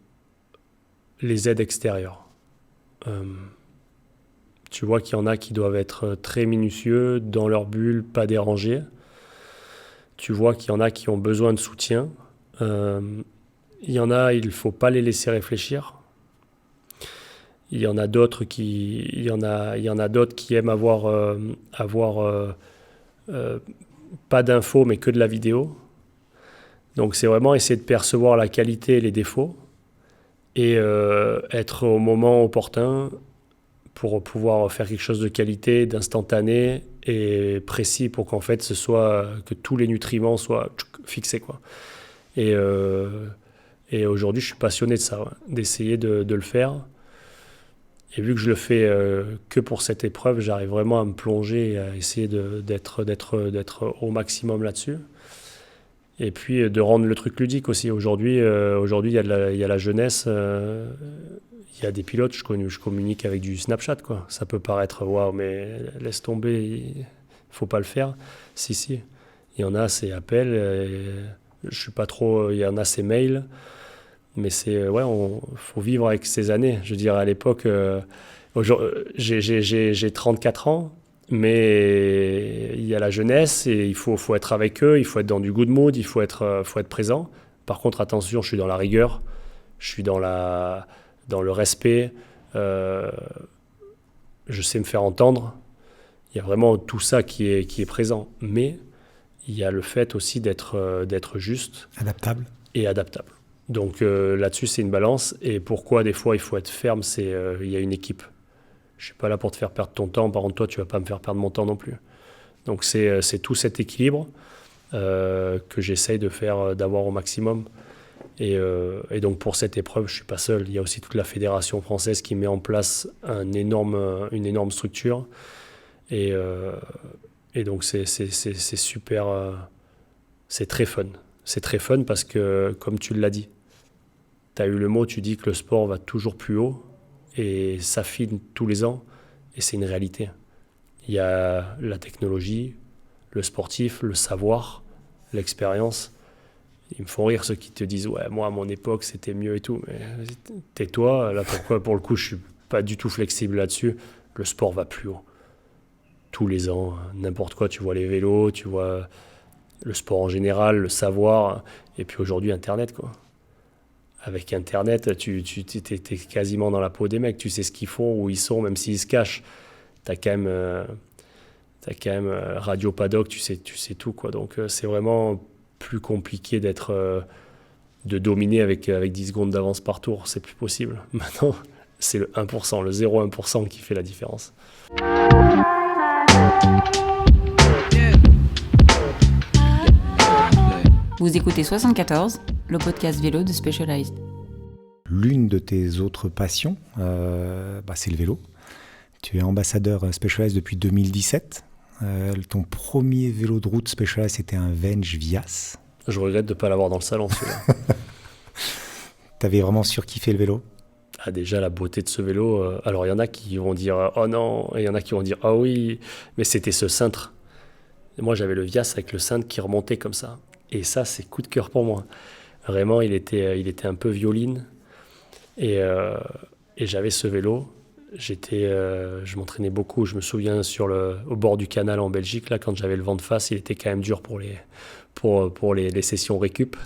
les aides extérieures. Tu vois qu'il y en a qui doivent être très minutieux, dans leur bulle, pas dérangés. Tu vois qu'il y en a qui ont besoin de soutien. Il y en a, il ne faut pas les laisser réfléchir. Il y en a d'autres qui aiment avoir pas d'infos, mais que de la vidéo. Donc c'est vraiment essayer de percevoir la qualité et les défauts et être au moment opportun pour pouvoir faire quelque chose de qualité, d'instantané et précis pour qu'en fait que tous les nutriments soient fixés, quoi. Et aujourd'hui, je suis passionné de ça, ouais, d'essayer de le faire. Et vu que je le fais que pour cette épreuve, j'arrive vraiment à me plonger et à essayer d'être au maximum là-dessus. Et puis de rendre le truc ludique aussi. Aujourd'hui, il y a la jeunesse. Il y a des pilotes, je communique avec du Snapchat, quoi. Ça peut paraître waouh, mais laisse tomber, il faut pas le faire. Si, il y en a, c'est appel. Je suis pas trop. Il y en a, c'est mail. Mais c'est faut vivre avec ces années. Je veux dire, à l'époque, j'ai 34 ans, mais il y a la jeunesse et il faut être avec eux. Il faut être dans du good mood, il faut être présent. Par contre, attention, je suis dans la rigueur, je suis dans le respect, je sais me faire entendre. Il y a vraiment tout ça qui est présent. Mais il y a le fait aussi d'être juste. Adaptable. Et adaptable. Donc là-dessus, c'est une balance. Et pourquoi des fois il faut être ferme, c'est il y a une équipe. Je ne suis pas là pour te faire perdre ton temps. Par contre, toi, tu ne vas pas me faire perdre mon temps non plus. Donc c'est tout cet équilibre que j'essaye d'avoir au maximum. Et donc pour cette épreuve, je ne suis pas seul. Il y a aussi toute la fédération française qui met en place une énorme structure. Et donc c'est super, c'est très fun. C'est très fun parce que, comme tu l'as dit, tu as eu le mot, tu dis que le sport va toujours plus haut et s'affine tous les ans et c'est une réalité. Il y a la technologie, le sportif, le savoir, l'expérience. Ils me font rire ceux qui te disent « Ouais, moi, à mon époque, c'était mieux et tout. » Mais tais-toi, là, pourquoi, pour le coup, je suis pas du tout flexible là-dessus. Le sport va plus haut. Tous les ans, n'importe quoi, tu vois les vélos, tu vois le sport en général, le savoir, et puis aujourd'hui, Internet, quoi. Avec Internet, tu t'es quasiment dans la peau des mecs, tu sais ce qu'ils font, où ils sont, même s'ils se cachent. T'as quand même Radio Paddock, tu sais tout, quoi. Donc c'est vraiment plus compliqué de dominer avec 10 secondes d'avance par tour, c'est plus possible. Maintenant, c'est le 1%, le 0,1% qui fait la différence. Vous écoutez 74, le podcast vélo de Specialized. L'une de tes autres passions, c'est le vélo. Tu es ambassadeur Specialized depuis 2017. Ton premier vélo de route Specialized, c'était un Venge Vias. Je regrette de ne pas l'avoir dans le salon, celui-là. T'avais vraiment surkiffé le vélo ? Ah, déjà, la beauté de ce vélo. Alors, il y en a qui vont dire « Oh non !» et il y en a qui vont dire « Ah oui !» Mais c'était ce cintre. Et moi, j'avais le Vias avec le cintre qui remontait comme ça. Et ça, c'est coup de cœur pour moi. Vraiment, il était un peu violine. Et j'avais ce vélo. je m'entraînais beaucoup. Je me souviens au bord du canal en Belgique, là, quand j'avais le vent de face, il était quand même dur pour les sessions récup,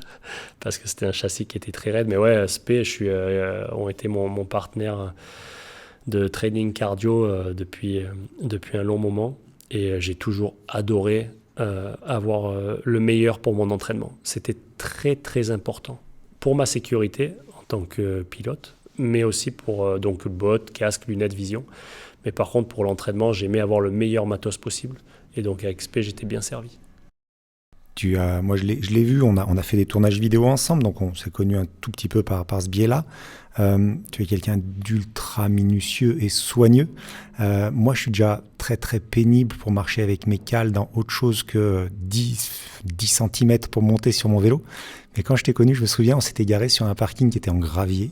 parce que c'était un châssis qui était très raide. Mais ouais, SP, ont été mon partenaire de training cardio depuis un long moment. Et j'ai toujours adoré avoir le meilleur pour mon entraînement. C'était très, très important pour ma sécurité en tant que pilote, mais aussi pour donc bottes, casque, lunettes, vision. Mais par contre, pour l'entraînement, j'aimais avoir le meilleur matos possible. Et donc, avec SP, j'étais bien servi. Moi, je l'ai vu, on a fait des tournages vidéo ensemble, donc on s'est connus un tout petit peu par ce biais-là. Tu es quelqu'un d'ultra minutieux et soigneux. Moi, je suis déjà très, très pénible pour marcher avec mes cales dans autre chose que 10 cm pour monter sur mon vélo. Mais quand je t'ai connu, je me souviens, on s'était garé sur un parking qui était en gravier.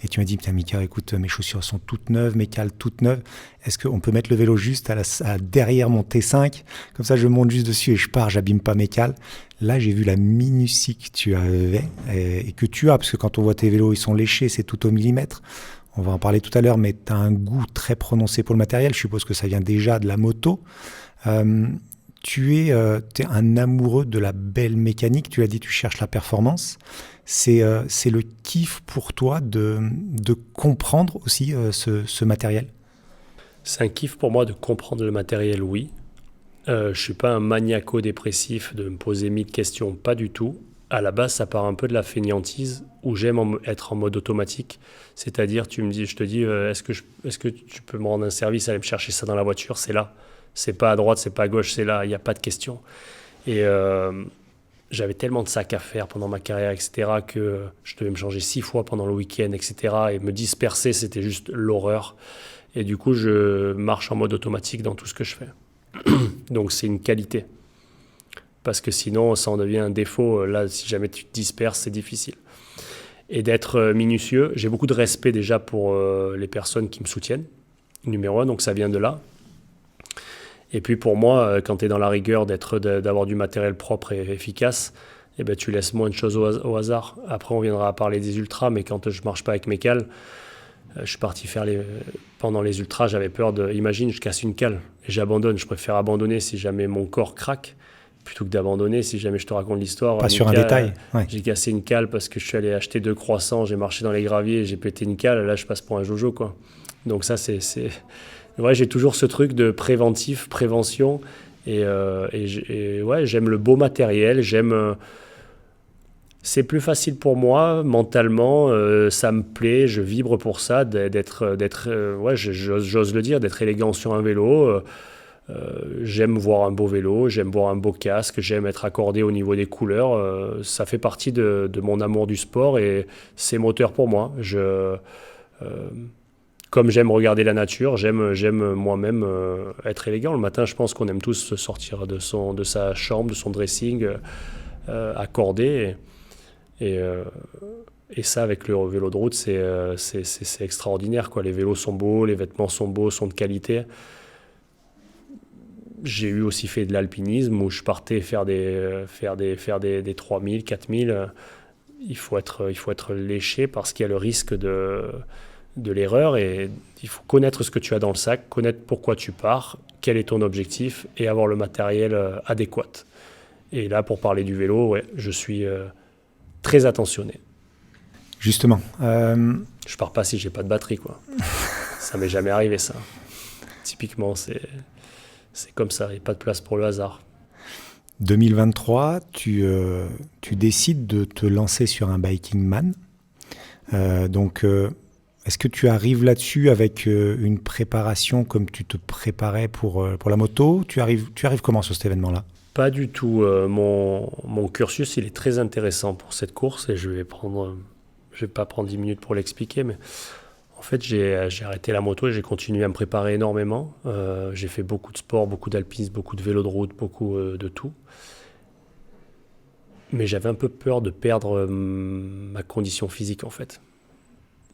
Et tu m'as dit, putain, Mika, écoute, mes chaussures sont toutes neuves, mes cales toutes neuves. Est-ce qu'on peut mettre le vélo juste derrière mon T5 ? Comme ça, je monte juste dessus et je pars, j'abîme pas mes cales. Là, j'ai vu la minutie que tu avais et que tu as, parce que quand on voit tes vélos, ils sont léchés, c'est tout au millimètre. On va en parler tout à l'heure, mais tu as un goût très prononcé pour le matériel. Je suppose que ça vient déjà de la moto. Tu es un amoureux de la belle mécanique. Tu l'as dit, tu cherches la performance. C'est le kiff pour toi de comprendre aussi ce matériel. C'est un kiff pour moi de comprendre le matériel, oui. Je ne suis pas un maniaco-dépressif de me poser 1000 questions, pas du tout. À la base, ça part un peu de la fainéantise où j'aime être en mode automatique. C'est-à-dire, je te dis, est-ce que tu peux me rendre un service, aller me chercher ça dans la voiture ? C'est là. C'est pas à droite, c'est pas à gauche, c'est là. Il n'y a pas de question. Et j'avais tellement de sacs à faire pendant ma carrière, etc., que je devais me changer 6 fois pendant le week-end, etc. Et me disperser, c'était juste l'horreur. Et du coup, je marche en mode automatique dans tout ce que je fais. Donc, c'est une qualité. Parce que sinon, ça en devient un défaut. Là, si jamais tu te disperses, c'est difficile. Et d'être minutieux, j'ai beaucoup de respect déjà pour les personnes qui me soutiennent, numéro 1, donc ça vient de là. Et puis pour moi, quand tu es dans la rigueur d'avoir du matériel propre et efficace, eh ben, tu laisses moins de choses au hasard. Après, on viendra parler des ultras, mais quand je ne marche pas avec mes cales, je suis parti faire pendant les ultras, j'avais peur imagine, je casse une cale et j'abandonne. Je préfère abandonner si jamais mon corps craque, plutôt que d'abandonner si jamais je te raconte l'histoire. Pas sur un détail. Ouais. J'ai cassé une cale parce que je suis allé acheter 2 croissants, j'ai marché dans les graviers et j'ai pété une cale. Là, je passe pour un jojo, quoi. Donc ça, c'est... Ouais, j'ai toujours ce truc de prévention. Et ouais, j'aime le beau matériel. C'est plus facile pour moi, mentalement. Ça me plaît, je vibre pour ça, ouais, j'ose le dire, d'être élégant sur un vélo. J'aime voir un beau vélo, j'aime voir un beau casque, j'aime être accordé au niveau des couleurs. Ça fait partie de mon amour du sport et c'est moteur pour moi. Comme j'aime regarder la nature, j'aime moi-même être élégant. Le matin, je pense qu'on aime tous sortir de sa chambre, de son dressing, accordé. Et ça, avec le vélo de route, c'est extraordinaire, quoi. Les vélos sont beaux, les vêtements sont beaux, sont de qualité. J'ai aussi fait de l'alpinisme où je partais faire des 3000, 4000. Il faut être léché parce qu'il y a le risque de l'erreur et il faut connaître ce que tu as dans le sac, connaître pourquoi tu pars, quel est ton objectif et avoir le matériel adéquat. Et là, pour parler du vélo, ouais, je suis très attentionné. Justement. Je pars pas si j'ai pas de batterie, quoi. Ça m'est jamais arrivé, ça. Typiquement, c'est comme ça, il n'y a pas de place pour le hasard. 2023, tu décides de te lancer sur un Biking Man. Donc, est-ce que tu arrives là-dessus avec une préparation comme tu te préparais pour la moto ? Tu arrives comment sur cet événement-là ? Pas du tout. Mon cursus, il est très intéressant pour cette course et je vais pas prendre 10 minutes pour l'expliquer, mais en fait, j'ai arrêté la moto et j'ai continué à me préparer énormément. J'ai fait beaucoup de sport, beaucoup d'alpinisme, beaucoup de vélo de route, beaucoup de tout. Mais j'avais un peu peur de perdre ma condition physique, en fait.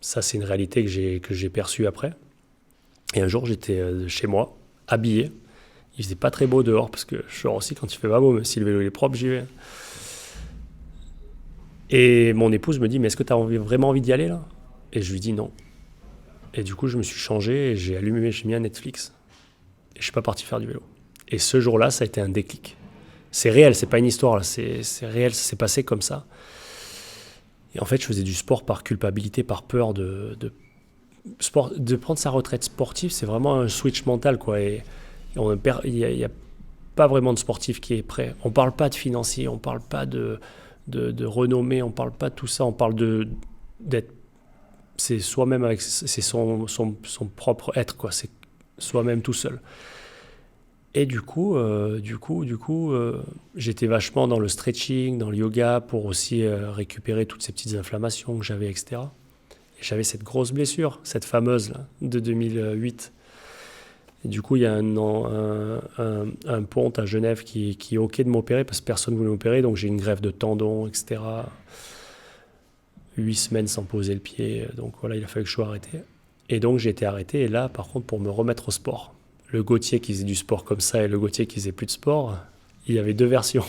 Ça, c'est une réalité que j'ai perçue après. Et un jour, j'étais chez moi, habillé. Il faisait pas très beau dehors, parce que je sors aussi quand il fait pas beau, même si le vélo est propre, j'y vais. Et mon épouse me dit, mais est-ce que tu as vraiment envie d'y aller, là ? Et je lui dis non. Et du coup, je me suis changé et j'ai mis un Netflix. Et je suis pas parti faire du vélo. Et ce jour-là, ça a été un déclic. C'est réel, c'est pas une histoire, là. C'est réel, ça s'est passé comme ça. Et en fait, je faisais du sport par culpabilité, par peur de prendre sa retraite sportive. C'est vraiment un switch mental, quoi. Et il y a pas vraiment de sportif qui est prêt. On parle pas de financier, on parle pas de renommée, on parle pas de tout ça. On parle d'être, c'est soi-même c'est son propre être, quoi. C'est soi-même tout seul. Et du coup, j'étais vachement dans le stretching, dans le yoga pour aussi récupérer toutes ces petites inflammations que j'avais, etc. Et j'avais cette grosse blessure, cette fameuse là, de 2008. Et du coup, il y a un ponte à Genève qui est OK de m'opérer parce que personne ne voulait m'opérer. Donc j'ai une greffe de tendons, etc. 8 semaines sans poser le pied. Donc voilà, il a fallu que je sois arrêté. Et donc j'ai été arrêté. Et là, par contre, pour me remettre au sport, le Gauthier qui faisait du sport comme ça et le Gauthier qui faisait plus de sport, il y avait 2 versions.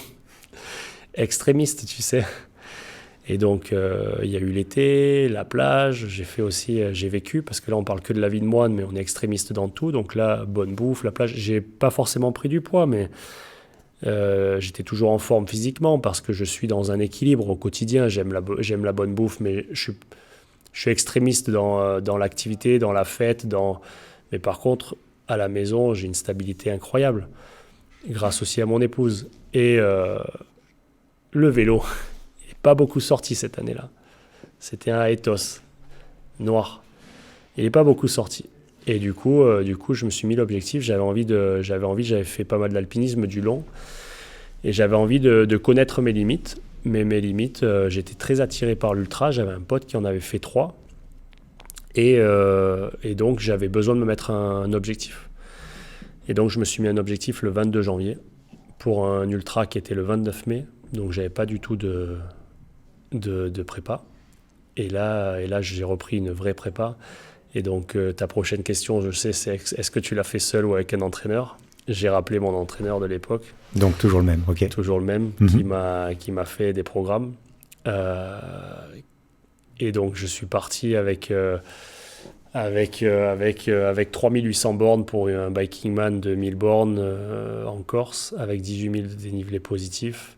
Extrémistes, tu sais. Et donc, il y a eu l'été, la plage, j'ai vécu, parce que là, on parle que de la vie de moine, mais on est extrémiste dans tout. Donc là, bonne bouffe, la plage, j'ai pas forcément pris du poids, mais j'étais toujours en forme physiquement, parce que je suis dans un équilibre au quotidien. J'aime la bonne bouffe, mais je suis extrémiste dans l'activité, dans la fête, mais par contre, à la maison, j'ai une stabilité incroyable, grâce aussi à mon épouse. Et le vélo, il n'est pas beaucoup sorti cette année-là. C'était un ethos noir. Il n'est pas beaucoup sorti. Et du coup, je me suis mis l'objectif. J'avais fait pas mal d'alpinisme, du long. Et j'avais envie de connaître mes limites. Mais mes limites, j'étais très attiré par l'ultra. J'avais un pote qui en avait fait 3. Et donc, j'avais besoin de me mettre un objectif. Et donc, je me suis mis un objectif le 22 janvier pour un ultra qui était le 29 mai. Donc, je n'avais pas du tout de prépa. Et là, j'ai repris une vraie prépa. Et donc, ta prochaine question, je sais, c'est est-ce que tu l'as fait seul ou avec un entraîneur ? J'ai rappelé mon entraîneur de l'époque. Donc, toujours le même, ok. Toujours le même, qui m'a fait des programmes. Et donc, je suis parti avec 3800 bornes pour un biking man de 1000 bornes en Corse, avec 18 000 dénivelés positifs.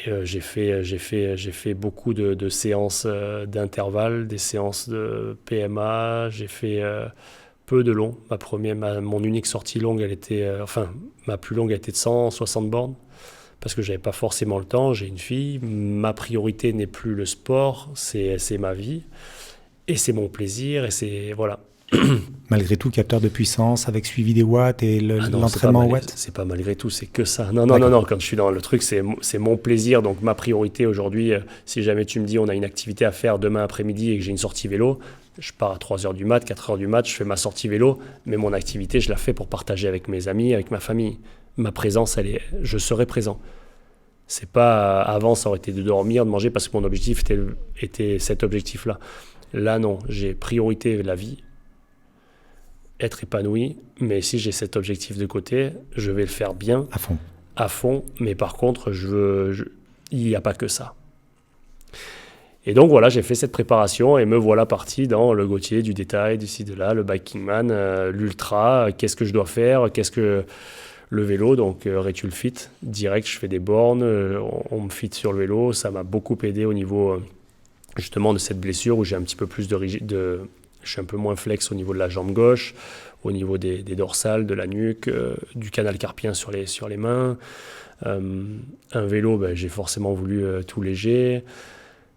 Et j'ai fait beaucoup de séances d'intervalles, des séances de PMA. J'ai fait peu de long. Mon unique sortie longue, ma plus longue, elle était de 160 bornes. Parce que je n'avais pas forcément le temps, j'ai une fille, ma priorité n'est plus le sport, c'est ma vie, et c'est mon plaisir, et c'est, voilà. Malgré tout, capteur de puissance avec suivi des watts et l'entraînement en watts ? C'est pas malgré tout, c'est que ça. Non, quand je suis dans le truc, c'est mon plaisir, donc ma priorité aujourd'hui, si jamais tu me dis on a une activité à faire demain après-midi et que j'ai une sortie vélo, je pars à 3h du mat, 4h du mat, je fais ma sortie vélo, mais mon activité, je la fais pour partager avec mes amis, avec ma famille. Ma présence, je serai présent. C'est pas avant, ça aurait été de dormir, de manger, parce que mon objectif était cet objectif-là. Là, non, j'ai priorité la vie, être épanoui, mais si j'ai cet objectif de côté, je vais le faire bien, à fond. Mais par contre, il n'y a pas que ça. Et donc voilà, j'ai fait cette préparation et me voilà parti dans le Gauthier, du détail, d'ici de là, le biking man, l'ultra, qu'est-ce que je dois faire, le vélo, donc Retul Fit, direct, je fais des bornes, on me fit sur le vélo, ça m'a beaucoup aidé au niveau justement de cette blessure où j'ai un petit peu plus je suis un peu moins flex au niveau de la jambe gauche, au niveau des dorsales, de la nuque, du canal carpien sur les mains. Un vélo, j'ai forcément voulu tout léger,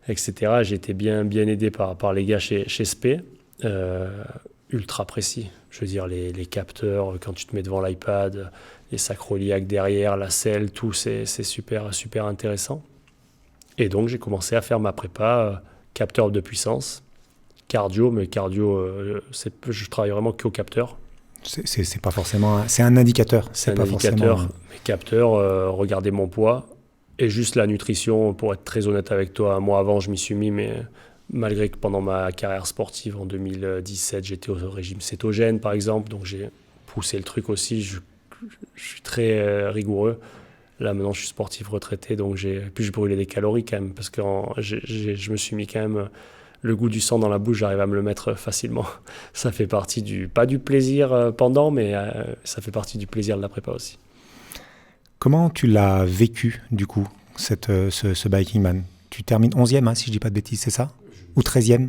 etc. J'ai été bien aidé par les gars chez Spé, ultra précis. Je veux dire, les capteurs, quand tu te mets devant l'iPad, les sacroiliacs derrière, la selle, tout, c'est super, super intéressant. Et donc, j'ai commencé à faire ma prépa, capteur de puissance, cardio, mais cardio, je travaille vraiment qu'au capteur. C'est pas forcément... C'est un indicateur. C'est un indicateur, mais capteur, regardez mon poids. Et juste la nutrition, pour être très honnête avec toi, moi avant, je m'y suis mis, mais... Malgré que pendant ma carrière sportive en 2017, j'étais au régime cétogène, par exemple, donc j'ai poussé le truc aussi. Je suis très rigoureux. Là, maintenant, je suis sportif retraité, donc puis je brûlais des calories quand même, parce que je me suis mis quand même le goût du sang dans la bouche, j'arrive à me le mettre facilement. Ça fait partie pas du plaisir pendant, mais ça fait partie du plaisir de la prépa aussi. Comment tu l'as vécu, du coup, ce Biking Man? Tu termines 11e, si je ne dis pas de bêtises, c'est ça? Ou 13e?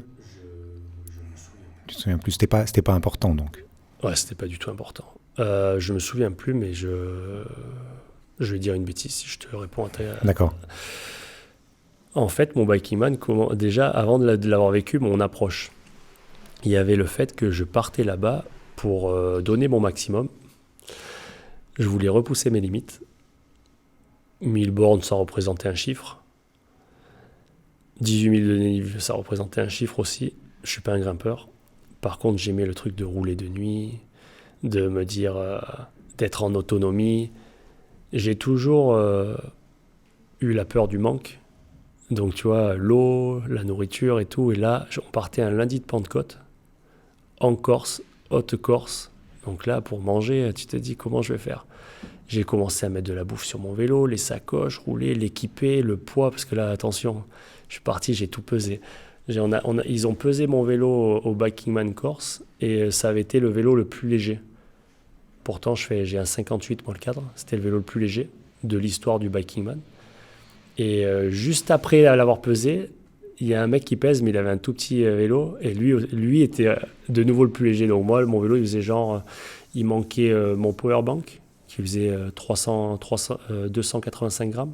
Tu te souviens plus, c'était pas important, donc. Ouais, c'était pas du tout important. Je me souviens plus, mais je vais dire une bêtise si je te réponds à ta... D'accord. En fait, mon Biking Man, déjà, avant de l'avoir vécu, mon approche, il y avait le fait que je partais là-bas pour donner mon maximum. Je voulais repousser mes limites. 1000 bornes, ça représentait un chiffre. 18 000 de dénivelé, ça représentait un chiffre aussi. Je suis pas un grimpeur. Par contre, j'aimais le truc de rouler de nuit, de me dire d'être en autonomie. J'ai toujours eu la peur du manque. Donc, tu vois, l'eau, la nourriture et tout. Et là, on partait un lundi de Pentecôte, en Corse, Haute-Corse. Donc là, pour manger, tu te dis comment je vais faire. J'ai commencé à mettre de la bouffe sur mon vélo, les sacoches, rouler, l'équiper, le poids, parce que là, attention, je suis parti, j'ai tout pesé. Ils ont pesé mon vélo au Biking Man Corse et ça avait été le vélo le plus léger. Pourtant, j'ai un 58, moi, le cadre. C'était le vélo le plus léger de l'histoire du Biking Man. Et juste après l'avoir pesé, il y a un mec qui pèse, mais il avait un tout petit vélo et lui était de nouveau le plus léger. Donc moi, mon vélo, il faisait il manquait mon powerbank qui faisait 285 grammes,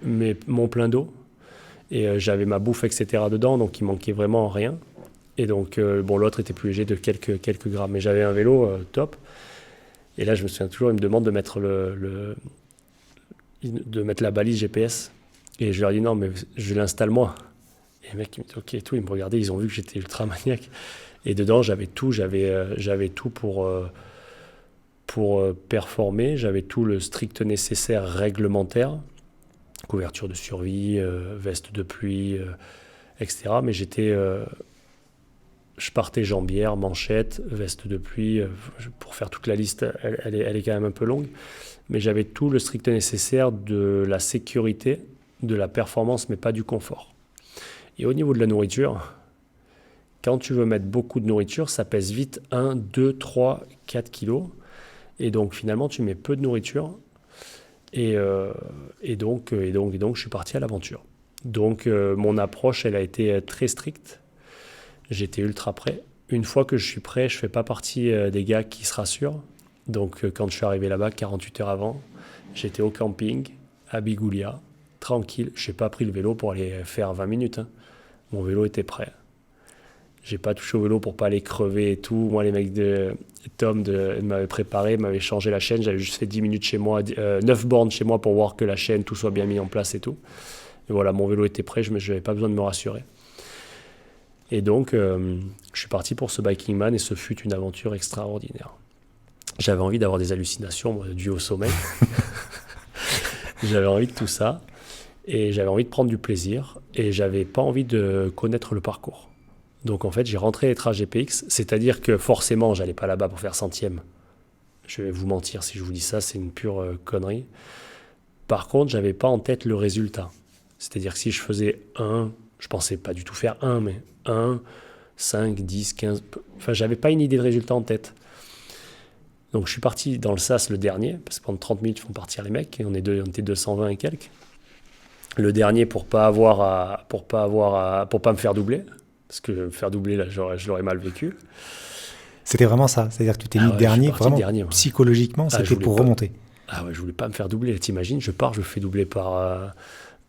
mais mon plein d'eau. Et j'avais ma bouffe, etc. dedans, donc il manquait vraiment rien. Et donc, l'autre était plus léger de quelques grammes. Mais j'avais un vélo top. Et là, je me souviens toujours, il me demande de mettre de mettre la balise GPS. Et je leur dis non, mais je l'installe moi. Et le mec, il me dit ok et tout. Ils me regardaient, ils ont vu que j'étais ultra maniaque. Et dedans, j'avais tout pour performer. J'avais tout le strict nécessaire réglementaire. Couverture de survie, veste de pluie, etc. Mais je partais jambière, manchette, veste de pluie. Pour faire toute la liste, elle est quand même un peu longue. Mais j'avais tout le strict nécessaire de la sécurité, de la performance, mais pas du confort. Et au niveau de la nourriture, quand tu veux mettre beaucoup de nourriture, ça pèse vite 1, 2, 3, 4 kilos. Et donc finalement, tu mets peu de nourriture. Et donc, je suis parti à l'aventure. Donc, mon approche, elle a été très stricte. J'étais ultra prêt. Une fois que je suis prêt, je ne fais pas partie des gars qui se rassurent. Donc, quand je suis arrivé là-bas, 48 heures avant, j'étais au camping, à Bigoulia, tranquille. Je n'ai pas pris le vélo pour aller faire 20 minutes. Hein. Mon vélo était prêt. J'ai pas touché au vélo pour pas aller crever et tout. Moi, les mecs Tom m'avaient préparé, m'avaient changé la chaîne. J'avais juste fait 10 minutes chez moi, 9 bornes chez moi pour voir que la chaîne, tout soit bien mis en place et tout. Et voilà, mon vélo était prêt, je n'avais pas besoin de me rassurer. Et donc, je suis parti pour ce Biking Man et ce fut une aventure extraordinaire. J'avais envie d'avoir des hallucinations dues au sommeil. J'avais envie de tout ça. Et j'avais envie de prendre du plaisir. Et j'avais pas envie de connaître le parcours. Donc en fait, j'ai rentré les traces GPX, c'est-à-dire que forcément, j'allais pas là-bas pour faire centième. Je vais vous mentir si je vous dis ça, c'est une pure connerie. Par contre, j'avais pas en tête le résultat. C'est-à-dire que si je faisais 1, je pensais pas du tout faire 1, mais 1, 5, 10, 15... Enfin, j'avais pas une idée de résultat en tête. Donc je suis parti dans le SAS le dernier, parce que pendant 30 minutes, ils font partir les mecs, et on était 220 et quelques. Le dernier pour pas me faire doubler. Parce que me faire doubler, là, je l'aurais mal vécu. C'était vraiment ça. C'est-à-dire que tu t'es mis dernier, vraiment dernier, ouais. Psychologiquement, c'était pour remonter. Ah ouais, je voulais pas me faire doubler. T'imagines, je me fais doubler par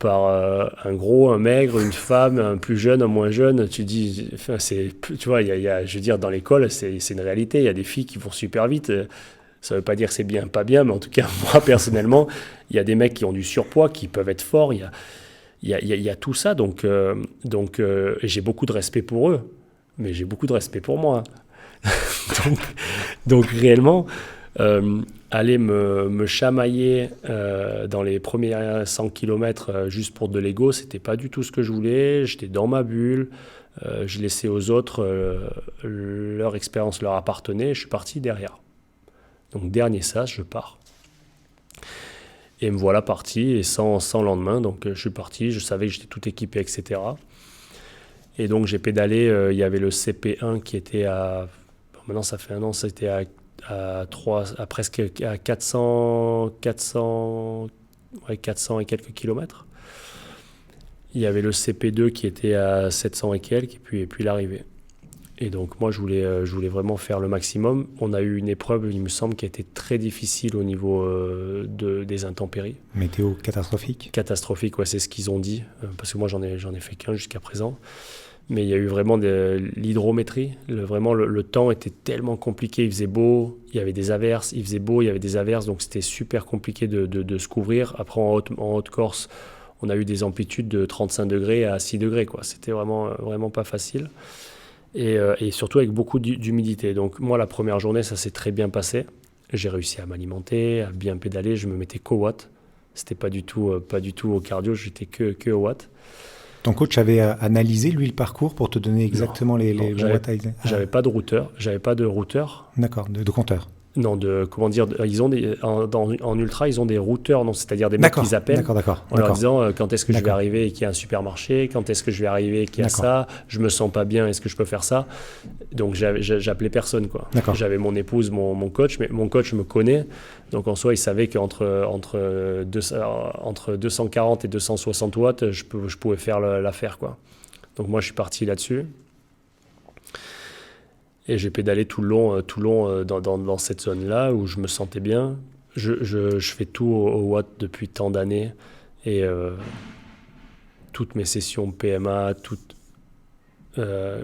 un gros, un maigre, une femme, un plus jeune, un moins jeune. Tu dis, enfin, tu vois, je veux dire, dans l'école, c'est une réalité. Il y a des filles qui vont super vite. Ça veut pas dire que c'est bien, pas bien, mais en tout cas, moi, personnellement, il y a des mecs qui ont du surpoids, qui peuvent être forts. Il y a tout ça, donc j'ai beaucoup de respect pour eux, mais j'ai beaucoup de respect pour moi. donc réellement, aller me chamailler dans les premiers 100 km juste pour de l'ego, c'était pas du tout ce que je voulais. J'étais dans ma bulle, je laissais aux autres leur expérience leur appartenait, je suis parti derrière. Donc dernier sas, je pars. Et me voilà parti, et sans lendemain, donc je suis parti, je savais que j'étais tout équipé, etc. Et donc j'ai pédalé, il y avait le CP1 qui était maintenant ça fait un an, c'était à presque à 400 et quelques kilomètres. Il y avait le CP2 qui était à 700 et quelques, et puis l'arrivée. Et donc moi je voulais vraiment faire le maximum. On a eu une épreuve, il me semble, qui a été très difficile au niveau des intempéries. Météo catastrophique. Catastrophique, ouais, c'est ce qu'ils ont dit, parce que moi j'en ai fait qu'un jusqu'à présent. Mais il y a eu vraiment l'hydrométrie. Vraiment le temps était tellement compliqué, il faisait beau, il y avait des averses, il faisait beau, il y avait des averses, donc c'était super compliqué de se couvrir. Après en Haute-Corse, on a eu des amplitudes de 35 degrés à 6 degrés, quoi. C'était vraiment pas facile. Et surtout avec beaucoup d'humidité. Donc moi, la première journée, ça s'est très bien passé. J'ai réussi à m'alimenter, à bien pédaler. Je me mettais qu'au watt. C'était pas du tout au cardio, j'étais que au watt. Ton coach avait analysé, lui, le parcours pour te donner exactement les watts à... J'avais pas de routeur. D'accord, de compteur. Non, ils ont en ultra, ils ont des routeurs, non, c'est-à-dire des mecs qu'ils appellent en leur disant quand est-ce que je vais arriver et qu'il y a un supermarché, quand est-ce que je vais arriver et qu'il y a ça, je me sens pas bien, est-ce que je peux faire ça? Donc j'appelais personne, quoi. J'avais mon épouse, mon coach, mais mon coach me connaît, donc en soi il savait qu'entre 240 et 260 watts, je pouvais faire l'affaire, quoi. Donc moi je suis parti là-dessus. Et j'ai pédalé tout le long dans cette zone-là où je me sentais bien. Je fais tout au watt depuis tant d'années. Et toutes mes sessions PMA, je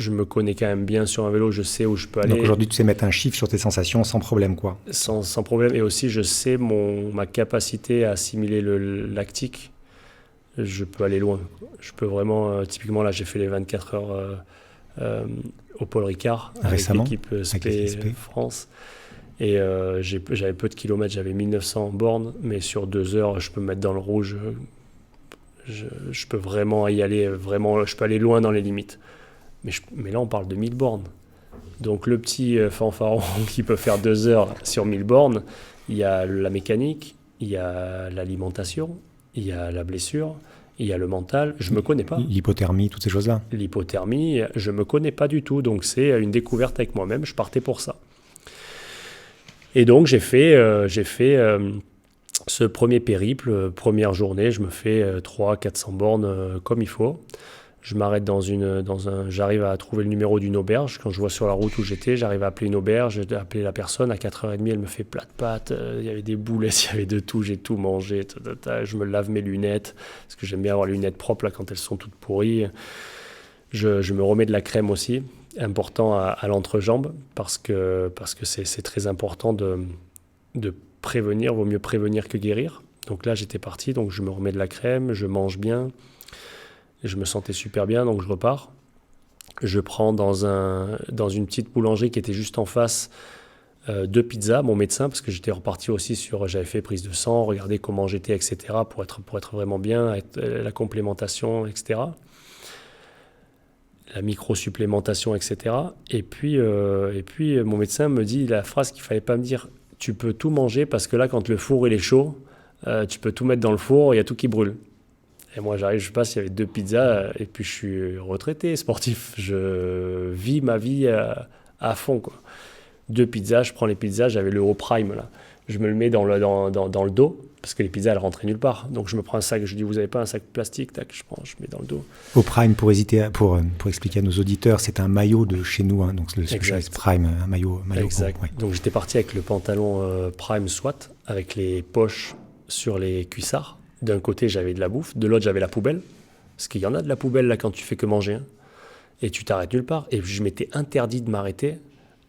me connais quand même bien sur un vélo, je sais où je peux aller. Donc aujourd'hui, tu sais mettre un chiffre sur tes sensations sans problème, quoi. Sans problème. Et aussi, je sais ma capacité à assimiler le lactique. Je peux aller loin. Je peux vraiment... typiquement, là, j'ai fait les 24 heures... au Paul Ricard récemment, avec l'équipe SP France, et j'avais peu de kilomètres, j'avais 1900 bornes, mais sur 2 heures je peux me mettre dans le rouge, je peux vraiment y aller, je peux aller loin dans les limites, mais là on parle de 1000 bornes, donc le petit fanfaron qui peut faire 2 heures sur 1000 bornes, il y a la mécanique, il y a l'alimentation, il y a la blessure, il y a le mental, je me connais pas. L'hypothermie, toutes ces choses-là. L'hypothermie, je me connais pas du tout, donc c'est une découverte avec moi-même, je partais pour ça. Et donc j'ai fait ce premier périple, première journée, je me fais 300-400 bornes comme il faut. Je m'arrête j'arrive à trouver le numéro d'une auberge. Quand je vois sur la route où j'étais, j'arrive à appeler une auberge, appeler la personne. À 4h30, elle me fait plat de pâtes. Il y avait des boulettes, il y avait de tout. J'ai tout mangé. Je me lave mes lunettes, parce que j'aime bien avoir les lunettes propres là, quand elles sont toutes pourries. Je me remets de la crème aussi, important à l'entrejambe, parce que c'est très important de prévenir. Vaut mieux prévenir que guérir. Donc là, j'étais parti. Donc je me remets de la crème, je mange bien. Je me sentais super bien, donc je repars. Je prends dans une petite boulangerie qui était juste en face 2 pizzas, mon médecin, parce que j'étais reparti aussi j'avais fait prise de sang, regarder comment j'étais, etc., pour être vraiment bien, la complémentation, etc., la micro-supplémentation, etc. Et puis mon médecin me dit la phrase qu'il ne fallait pas me dire, tu peux tout manger, parce que là, quand le four il est chaud, tu peux tout mettre dans le four, il y a tout qui brûle. Et moi, j'arrive, je passe, il y avait 2 pizzas, et puis je suis retraité, sportif. Je vis ma vie à fond, quoi. 2 pizzas, je prends les pizzas, j'avais le haut prime, là. Je me le mets dans le dos, parce que les pizzas, elles rentraient nulle part. Donc, je me prends un sac, je dis, vous n'avez pas un sac plastique? Tac, je mets dans le dos. Au prime, pour expliquer à nos auditeurs, c'est un maillot de chez nous, hein, donc le Specialized Prime, un maillot exact. Haut, ouais. Donc, j'étais parti avec le pantalon Prime SWAT, avec les poches sur les cuissards. D'un côté, j'avais de la bouffe, de l'autre, j'avais la poubelle. Parce qu'il y en a de la poubelle, là, quand tu fais que manger. Hein. Et tu t'arrêtes nulle part. Et je m'étais interdit de m'arrêter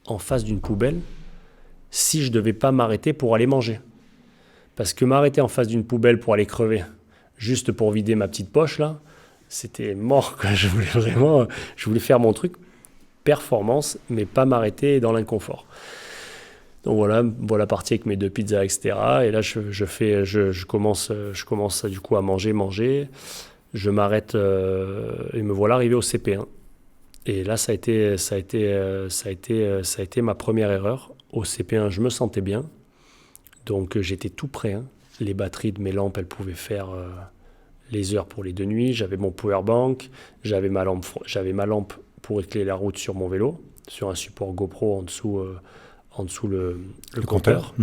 en face d'une poubelle si je ne devais pas m'arrêter pour aller manger. Parce que m'arrêter en face d'une poubelle pour aller crever, juste pour vider ma petite poche, là, c'était mort, quoi. Je voulais faire mon truc, performance, mais pas m'arrêter dans l'inconfort. Donc voilà parti avec mes 2 pizzas, etc. Et là, je commence du coup à manger. Je m'arrête et me voilà arrivé au CP1. Et là, ça a été ma première erreur. Au CP1, je me sentais bien. Donc j'étais tout prêt. Hein. Les batteries de mes lampes, elles pouvaient faire les heures pour les 2 nuits, j'avais mon powerbank, j'avais ma lampe pour éclairer la route sur mon vélo, sur un support GoPro en dessous le compteur.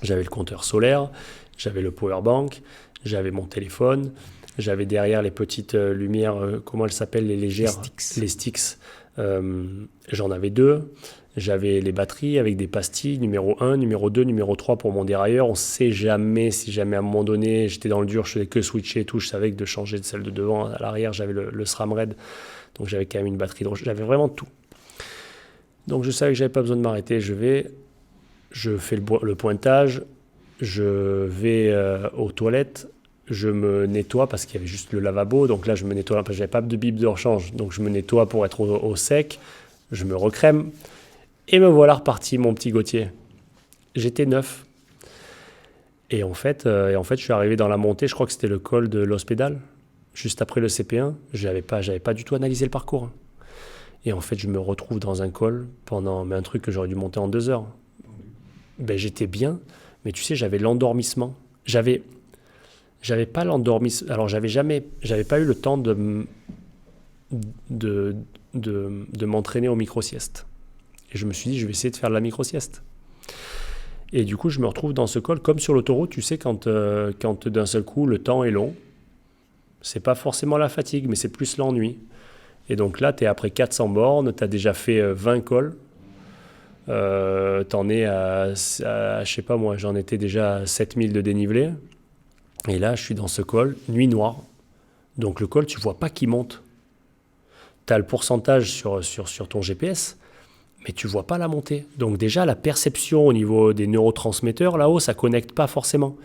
J'avais le compteur solaire, j'avais le powerbank, j'avais mon téléphone, j'avais derrière les petites lumières, comment elles s'appellent, les légères, les sticks. J'en avais 2. J'avais les batteries avec des pastilles, numéro 1, numéro 2, numéro 3 pour mon dérailleur. On ne sait jamais si jamais à un moment donné, j'étais dans le dur, je faisais que switcher et tout. Je savais que de changer de celle de devant à l'arrière, j'avais le SRAM Red. Donc j'avais quand même une batterie j'avais vraiment tout. Donc je savais que je n'avais pas besoin de m'arrêter. Je fais le pointage, je vais aux toilettes, je me nettoie parce qu'il y avait juste le lavabo. Donc là, je me nettoie parce que je n'avais pas de bib de rechange. Donc je me nettoie pour être au sec. Je me recrème. Et me voilà reparti, mon petit Gauthier. J'étais neuf. Et en fait, je suis arrivé dans la montée, je crois que c'était le col de l'Hospédale, juste après le CP1. J'avais pas du tout analysé le parcours. Et en fait, je me retrouve dans un col pendant un truc que j'aurais dû monter en 2 heures. Ben, j'étais bien, mais tu sais, j'avais l'endormissement. J'avais pas l'endormissement. Alors, j'avais pas eu le temps de m'entraîner au micro-sieste. Et je me suis dit, je vais essayer de faire de la micro-sieste. Et du coup, je me retrouve dans ce col, comme sur l'autoroute, tu sais, quand d'un seul coup, le temps est long. C'est pas forcément la fatigue, mais c'est plus l'ennui. Et donc là, tu es après 400 bornes, tu as déjà fait 20 cols. T'en es à, je sais pas moi, j'en étais déjà à 7000 de dénivelé. Et là, je suis dans ce col, nuit noire. Donc le col, tu vois pas qu'il monte. Tu as le pourcentage sur ton GPS, mais tu vois pas la montée. Donc déjà, la perception au niveau des neurotransmetteurs, là-haut, ça connecte pas forcément.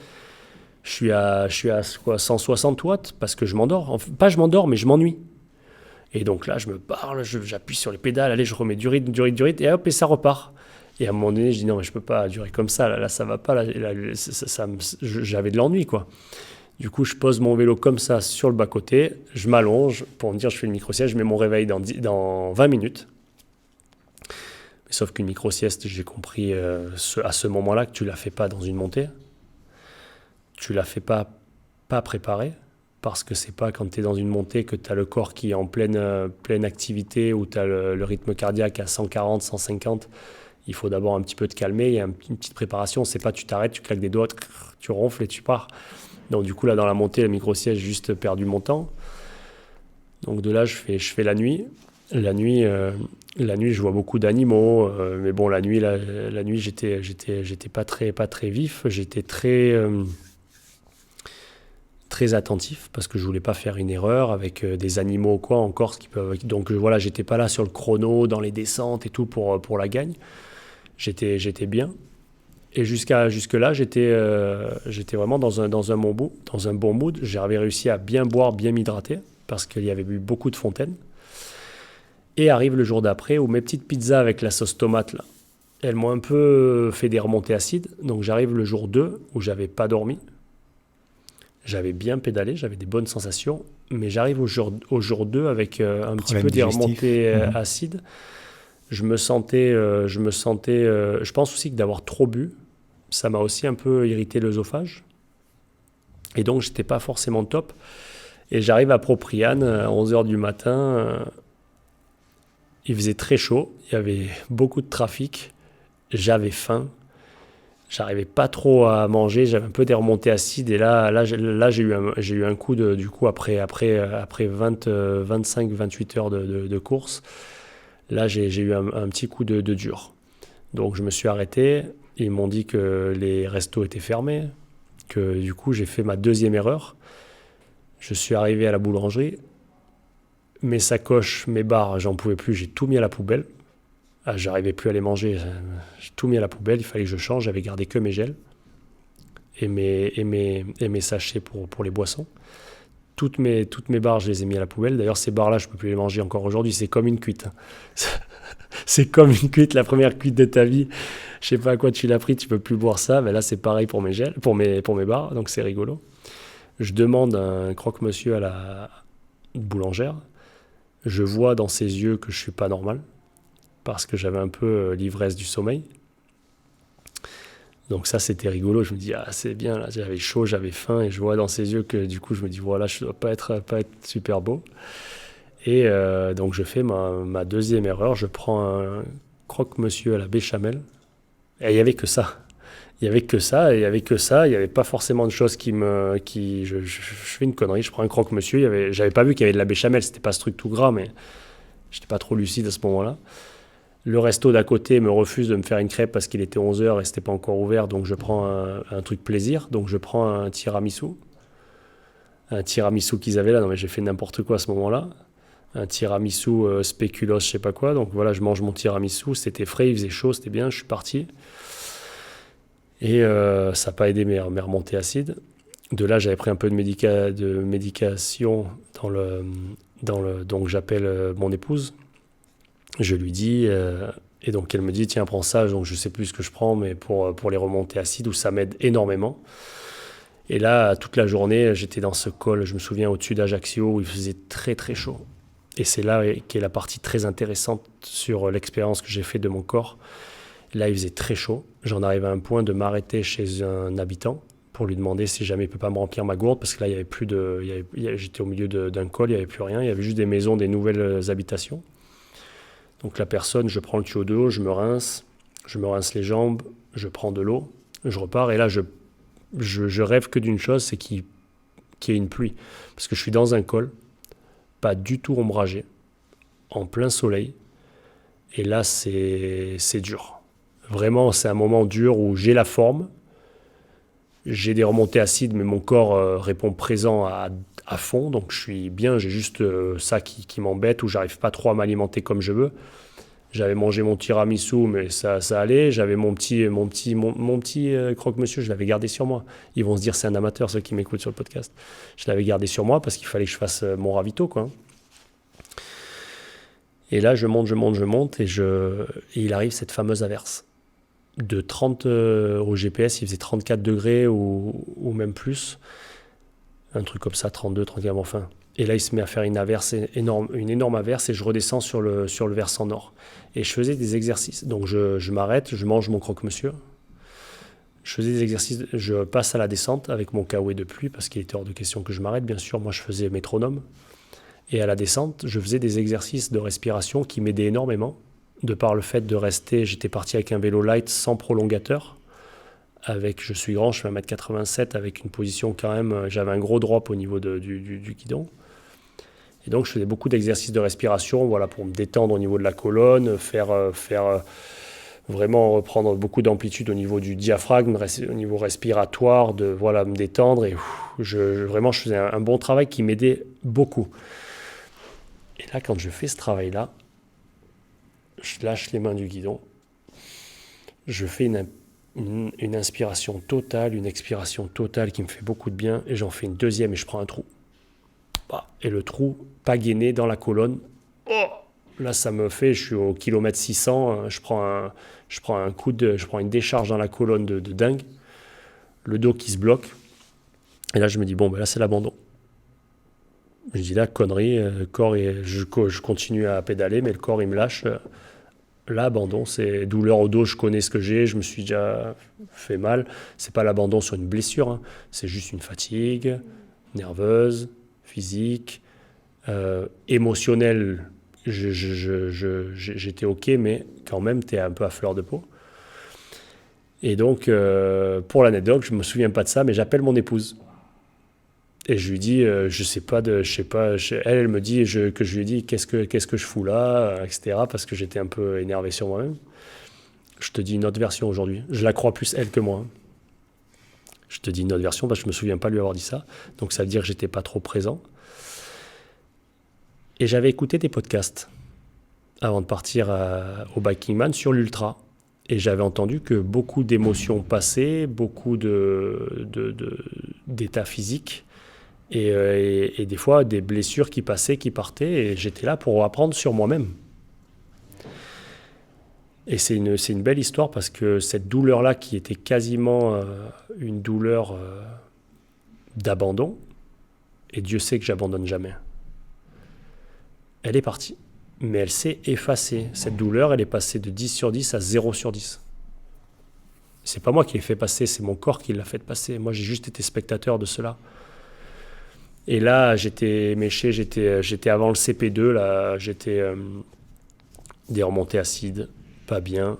Je suis à quoi, 160 watts parce que je m'endors. Enfin, pas je m'endors, mais je m'ennuie. Et donc là, je me parle, j'appuie sur les pédales, allez, je remets du rythme, et hop, et ça repart. Et à un moment donné, je dis non, mais je peux pas durer comme ça, là ça va pas, j'avais de l'ennui, quoi. Du coup, je pose mon vélo comme ça sur le bas-côté, je m'allonge pour me dire je fais une micro-sieste, je mets mon réveil dans 20 minutes. Mais sauf qu'une micro-sieste, j'ai compris à ce moment-là que tu la fais pas dans une montée. Tu la fais pas préparée. Parce que c'est pas quand tu es dans une montée que tu as le corps qui est en pleine activité ou tu as le rythme cardiaque à 140, 150. Il faut d'abord un petit peu te calmer, il y a une petite préparation. C'est pas tu t'arrêtes, tu claques des doigts, tu ronfles et tu pars. Donc du coup, là, dans la montée, le micro-siège, j'ai juste perdu mon temps. Donc de là, je fais la nuit. La nuit, je vois beaucoup d'animaux. Mais bon, la nuit, j'étais pas très vif. J'étais très attentif parce que je voulais pas faire une erreur avec des animaux quoi en Corse qui peuvent. Donc voilà, j'étais pas là sur le chrono dans les descentes et tout pour la gagne. J'étais bien et jusque là j'étais vraiment dans un bon mood. J'avais réussi à bien boire, bien m'hydrater parce qu'il y avait eu beaucoup de fontaines. Et arrive le jour d'après où mes petites pizzas avec la sauce tomate là, elles m'ont un peu fait des remontées acides. Donc j'arrive le jour 2 où j'avais pas dormi. J'avais bien pédalé, j'avais des bonnes sensations, mais j'arrive au jour 2 avec un petit peu des remontées acides. Je pense aussi que d'avoir trop bu, ça m'a aussi un peu irrité l'œsophage. Et donc, j'étais pas forcément top. Et j'arrive à Propriane à 11h du matin. Il faisait très chaud, il y avait beaucoup de trafic, j'avais faim. J'arrivais pas trop à manger, j'avais un peu des remontées acides et là j'ai eu un coup du coup après 25-28 heures de course. Là j'ai eu un petit coup de dur. Donc je me suis arrêté, ils m'ont dit que les restos étaient fermés, que du coup j'ai fait ma deuxième erreur. Je suis arrivé à la boulangerie, mes sacoches, mes barres, j'en pouvais plus, j'ai tout mis à la poubelle. J'arrivais plus à les manger, j'ai tout mis à la poubelle, il fallait que je change, j'avais gardé que mes gels et mes sachets pour les boissons. Toutes mes barres, je les ai mis à la poubelle. D'ailleurs, ces barres-là, je ne peux plus les manger encore aujourd'hui, c'est comme une cuite. C'est comme une cuite, la première cuite de ta vie. Je sais pas à quoi tu l'as pris, tu peux plus boire ça. Mais là, c'est pareil pour mes gels, pour mes barres, donc c'est rigolo. Je demande un croque-monsieur à la boulangère. Je vois dans ses yeux que je suis pas normal, parce que j'avais un peu l'ivresse du sommeil. Donc ça, c'était rigolo. Je me dis, c'est bien, là, j'avais chaud, j'avais faim, et je vois dans ses yeux que du coup, je me dis, voilà, je ne dois pas être super beau. Et donc, je fais ma deuxième erreur. Je prends un croque-monsieur à la béchamel. Et il n'y avait que ça. Il n'y avait que ça, et il n'y avait que ça. Il n'y avait pas forcément de choses je fais une connerie, je prends un croque-monsieur. J'avais pas vu qu'il y avait de la béchamel. C'était pas ce truc tout gras, mais je n'étais pas trop lucide à ce moment-là. Le resto d'à côté me refuse de me faire une crêpe parce qu'il était 11h et c'était pas encore ouvert, donc je prends un truc plaisir. Donc je prends un tiramisu. Un tiramisu qu'ils avaient là, non mais j'ai fait n'importe quoi à ce moment-là. Un tiramisu spéculoos, je sais pas quoi. Donc voilà, je mange mon tiramisu, c'était frais, il faisait chaud, c'était bien, je suis parti. Et ça n'a pas aidé mes remontées acides. De là, j'avais pris un peu de médication donc j'appelle mon épouse. Je lui dis, et donc elle me dit, tiens, prends ça. Donc je sais plus ce que je prends, mais pour les remontées acides, où ça m'aide énormément. Et là, toute la journée, j'étais dans ce col, je me souviens, au-dessus d'Ajaccio, où il faisait très très chaud. Et c'est là qu'est la partie très intéressante sur l'expérience que j'ai faite de mon corps. Là, il faisait très chaud. J'en arrive à un point de m'arrêter chez un habitant pour lui demander si jamais il ne peut pas me remplir ma gourde, parce que là, il y avait plus j'étais au milieu d'un col, il n'y avait plus rien. Il y avait juste des maisons, des nouvelles habitations. Donc la personne, je prends le tuyau d'eau, je me rince les jambes, je prends de l'eau, je repars. Et là, je rêve que d'une chose, c'est qu'il y ait une pluie. Parce que je suis dans un col, pas du tout ombragé, en plein soleil. Et là, c'est dur. Vraiment, c'est un moment dur où j'ai la forme, j'ai des remontées acides, mais mon corps répond présent à fond. Donc je suis bien, j'ai juste ça qui m'embête, où j'arrive pas trop à m'alimenter comme je veux. J'avais mangé mon tiramisu, mais ça allait. J'avais mon petit croque-monsieur, je l'avais gardé sur moi. Ils vont se dire c'est un amateur, ceux qui m'écoutent sur le podcast. Je l'avais gardé sur moi parce qu'il fallait que je fasse mon ravito, quoi. Et là, je monte, et il arrive cette fameuse averse. De 30 au GPS, il faisait 34 degrés ou même plus. Un truc comme ça, 32, 34, enfin. Et là, il se met à faire une énorme averse, et je redescends sur le versant nord. Et je faisais des exercices. Donc je m'arrête, je mange mon croque-monsieur. Je faisais des exercices, je passe à la descente avec mon kawaii de pluie, parce qu'il était hors de question que je m'arrête. Bien sûr, moi, je faisais métronome. Et à la descente, je faisais des exercices de respiration qui m'aidaient énormément. De par le fait de rester, j'étais parti avec un vélo light sans prolongateur. Je suis grand, je fais 1m87, avec une position quand même, j'avais un gros drop au niveau du guidon. Et donc je faisais beaucoup d'exercices de respiration, voilà, pour me détendre au niveau de la colonne, faire vraiment reprendre beaucoup d'amplitude au niveau du diaphragme, au niveau respiratoire, me détendre. Et vraiment, je faisais un bon travail qui m'aidait beaucoup. Et là, quand je fais ce travail-là, je lâche les mains du guidon, je fais une inspiration totale, une expiration totale qui me fait beaucoup de bien, et j'en fais une deuxième et je prends un trou. Et le trou, pas gainé dans la colonne. Là, ça me fait, je suis au kilomètre 600, je prends une décharge dans la colonne de dingue, le dos qui se bloque, et là je me dis, bon, là c'est l'abandon. Je dis là, connerie, je continue à pédaler, mais le corps il me lâche. L'abandon, c'est douleur au dos, je connais ce que j'ai, je me suis déjà fait mal. C'est pas l'abandon sur une blessure, hein. C'est juste une fatigue nerveuse, physique, émotionnelle. J'étais ok, mais quand même, t'es un peu à fleur de peau. Et donc, pour l'anecdote, je me souviens pas de ça, mais j'appelle mon épouse. Et je lui dis, elle me dit que je lui ai dit qu'est-ce que je fous là, etc. Parce que j'étais un peu énervé sur moi-même. Je te dis une autre version aujourd'hui. Je la crois plus elle que moi. Je te dis une autre version parce que je me souviens pas lui avoir dit ça. Donc ça veut dire que j'étais pas trop présent. Et j'avais écouté des podcasts avant de partir au Biking Man sur l'ultra. Et j'avais entendu que beaucoup d'émotions passaient, beaucoup d'états physiques. Et des fois, des blessures qui passaient, qui partaient, et j'étais là pour apprendre sur moi-même. Et c'est une belle histoire, parce que cette douleur-là, qui était quasiment une douleur d'abandon, et Dieu sait que j'abandonne jamais, elle est partie. Mais elle s'est effacée. Cette douleur, elle est passée de 10 sur 10 à 0 sur 10. C'est pas moi qui l'ai fait passer, c'est mon corps qui l'a fait passer. Moi, j'ai juste été spectateur de cela. Et là, j'étais méché, j'étais avant le CP2, là, j'étais des remontées acides, pas bien.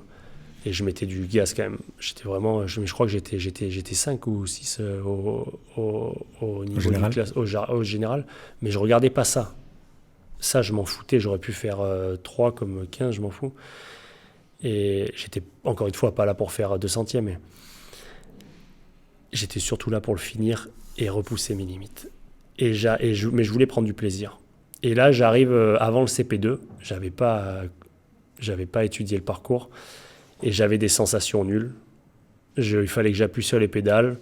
Et je mettais du gaz quand même. J'étais vraiment, je crois que j'étais 5 ou 6 au niveau général. au général. Mais je regardais pas ça. Ça, je m'en foutais. J'aurais pu faire 3 comme 15, je m'en fous. Et j'étais, encore une fois, pas là pour faire 2 centièmes. Mais j'étais surtout là pour le finir et repousser mes limites. Mais je voulais prendre du plaisir. Et là, j'arrive avant le CP2. J'avais pas étudié le parcours. Et j'avais des sensations nulles. Il fallait que j'appuie sur les pédales.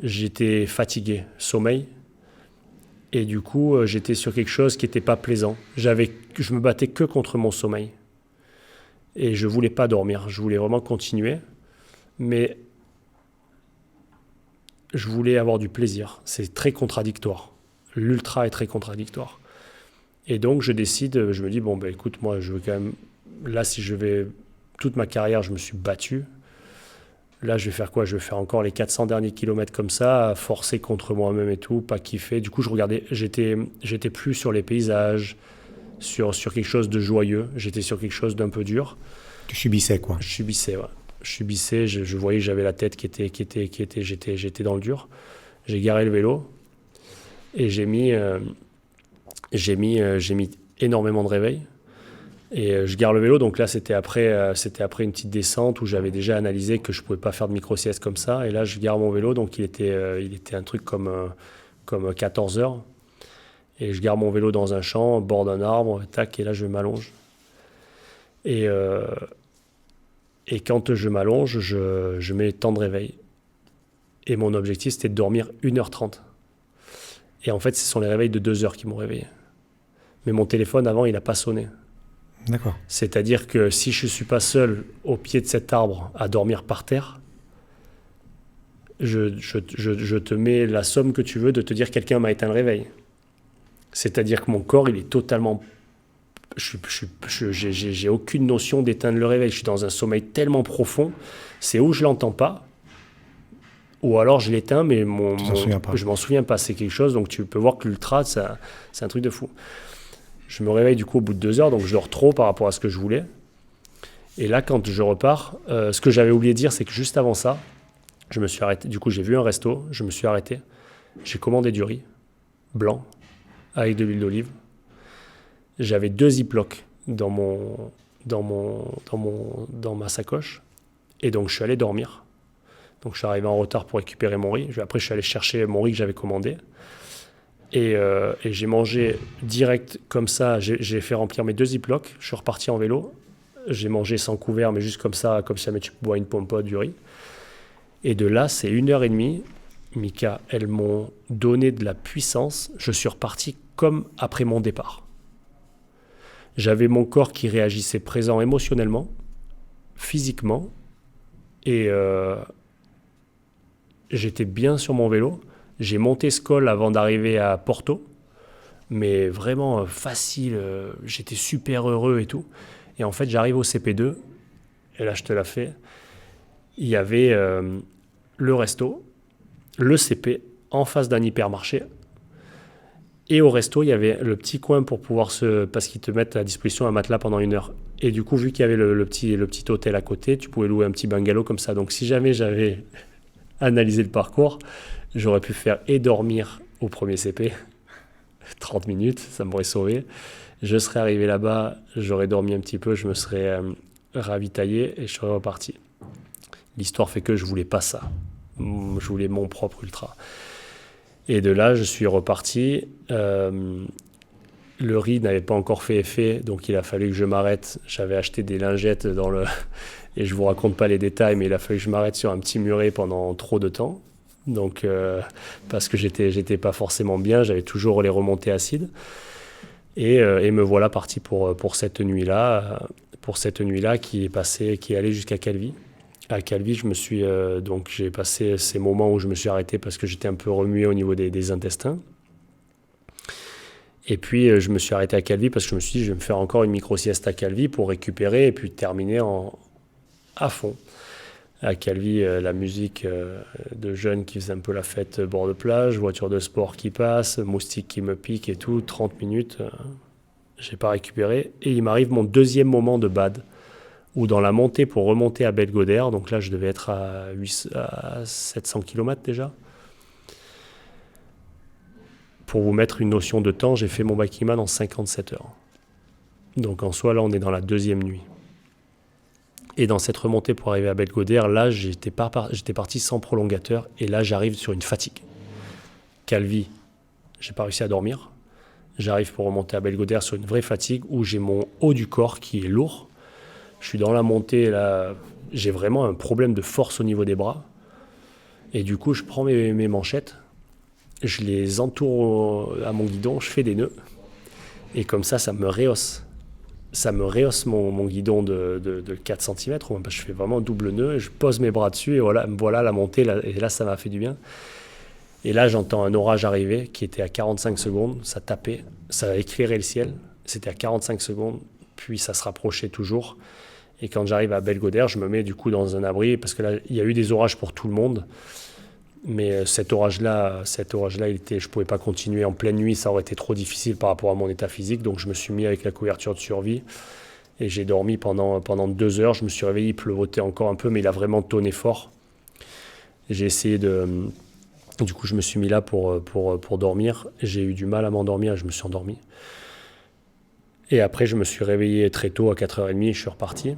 J'étais fatigué, sommeil. Et du coup, j'étais sur quelque chose qui n'était pas plaisant. Je me battais que contre mon sommeil. Et je ne voulais pas dormir. Je voulais vraiment continuer. Mais je voulais avoir du plaisir. C'est très contradictoire. L'ultra est très contradictoire. Et donc, je me dis, bon, écoute, moi, je veux quand même... Là, si je vais... Toute ma carrière, je me suis battu. Là, je vais faire quoi? Je vais faire encore les 400 derniers kilomètres comme ça, forcer contre moi-même et tout, pas kiffer. Du coup, j'étais plus sur les paysages, sur quelque chose de joyeux. J'étais sur quelque chose d'un peu dur. Tu subissais, quoi. Je subissais, ouais. Je voyais que j'avais la tête j'étais dans le dur. J'ai garé le vélo et j'ai mis énormément de réveil. Et je gare le vélo, donc là c'était après une petite descente où j'avais déjà analysé que je ne pouvais pas faire de micro-sieste comme ça. Et là je gare mon vélo, donc il était un truc comme 14 heures. Et je gare mon vélo dans un champ, au bord d'un arbre, tac, et là je m'allonge. Et quand je m'allonge, je mets le temps de réveil. Et mon objectif c'était de dormir 1h30. Et en fait ce sont les réveils de 2 heures qui m'ont réveillé. Mais mon téléphone avant il n'a pas sonné. D'accord. C'est-à-dire que si je ne suis pas seul au pied de cet arbre à dormir par terre, je te mets la somme que tu veux de te dire quelqu'un m'a éteint le réveil. C'est-à-dire que mon corps, il est totalement... J'ai aucune notion d'éteindre le réveil. Je suis dans un sommeil tellement profond, c'est où je ne l'entends pas, ou alors je l'éteins, mais je ne m'en souviens pas. C'est quelque chose, donc tu peux voir que l'ultra, c'est un truc de fou. Je me réveille du coup au bout de 2 heures, donc je dors trop par rapport à ce que je voulais. Et là, quand je repars, ce que j'avais oublié de dire, c'est que juste avant ça, je me suis arrêté. Du coup, j'ai vu un resto, je me suis arrêté. J'ai commandé du riz blanc avec de l'huile d'olive. J'avais 2 ziplocs dans ma sacoche. Et donc, je suis allé dormir. Donc, je suis arrivé en retard pour récupérer mon riz. Après, je suis allé chercher mon riz que j'avais commandé. Et j'ai mangé direct comme ça. J'ai fait remplir mes 2 ziplocs. Je suis reparti en vélo. J'ai mangé sans couvert, mais juste comme ça, comme si tu bois une pompote, du riz. Et de là, c'est 1h30. Mika, elles m'ont donné de la puissance. Je suis reparti comme après mon départ. J'avais mon corps qui réagissait présent émotionnellement, physiquement. Et j'étais bien sur mon vélo. J'ai monté ce col avant d'arriver à Porto, mais vraiment facile, j'étais super heureux et tout. Et en fait, j'arrive au CP2, et là, je te la fais. Il y avait le resto, le CP, en face d'un hypermarché. Et au resto, il y avait le petit coin pour pouvoir parce qu'ils te mettent à disposition un matelas pendant 1 heure. Et du coup, vu qu'il y avait le petit hôtel à côté, tu pouvais louer un petit bungalow comme ça. Donc, si jamais j'avais analysé le parcours, j'aurais pu faire et dormir au premier CP, 30 minutes, ça m'aurait sauvé. Je serais arrivé là-bas, j'aurais dormi un petit peu, je me serais ravitaillé et je serais reparti. L'histoire fait que je voulais pas ça. Je voulais mon propre ultra. Et de là, je suis reparti. Le riz n'avait pas encore fait effet, donc il a fallu que je m'arrête. J'avais acheté des lingettes et je vous raconte pas les détails, mais il a fallu que je m'arrête sur un petit muret pendant trop de temps. Donc, parce que j'étais pas forcément bien, j'avais toujours les remontées acides. Et me voilà parti pour cette nuit-là qui est allée jusqu'à Calvi. À Calvi, donc j'ai passé ces moments où je me suis arrêté parce que j'étais un peu remué au niveau des intestins. Et puis je me suis arrêté à Calvi parce que je me suis dit je vais me faire encore une micro-sieste à Calvi pour récupérer et puis terminer à fond. À Calvi, la musique de jeunes qui faisaient un peu la fête bord de plage, voiture de sport qui passe, moustique qui me pique et tout, 30 minutes, j'ai pas récupéré. Et il m'arrive mon deuxième moment de bad, où dans la montée pour remonter à Belgodère, donc là je devais être à 700 km déjà. Pour vous mettre une notion de temps, j'ai fait mon Biking Man en 57 heures. Donc en soi, là on est dans la deuxième nuit. Et dans cette remontée pour arriver à Belgodère, là, j'étais parti sans prolongateur. Et là, j'arrive sur une fatigue. Calvi, j'ai pas réussi à dormir. J'arrive pour remonter à Belgodère sur une vraie fatigue où j'ai mon haut du corps qui est lourd. Je suis dans la montée, là, j'ai vraiment un problème de force au niveau des bras. Et du coup, je prends mes manchettes, je les entoure à mon guidon, je fais des nœuds. Et comme ça me rehausse. Ça me rehausse mon guidon de 4 cm. Je fais vraiment double nœud, je pose mes bras dessus et voilà la montée. Et là, ça m'a fait du bien. Et là, j'entends un orage arriver qui était à 45 secondes. Ça tapait, ça a éclairé le ciel. C'était à 45 secondes, puis ça se rapprochait toujours. Et quand j'arrive à Belgodère, je me mets du coup dans un abri parce que là, il y a eu des orages pour tout le monde. Mais cet orage-là, je ne pouvais pas continuer en pleine nuit, ça aurait été trop difficile par rapport à mon état physique. Donc je me suis mis avec la couverture de survie et j'ai dormi pendant 2 heures. Je me suis réveillé, il pleuvotait encore un peu, mais il a vraiment tonné fort. J'ai essayé du coup, je me suis mis là pour dormir. J'ai eu du mal à m'endormir et je me suis endormi. Et après, je me suis réveillé très tôt, à 4h30, et je suis reparti.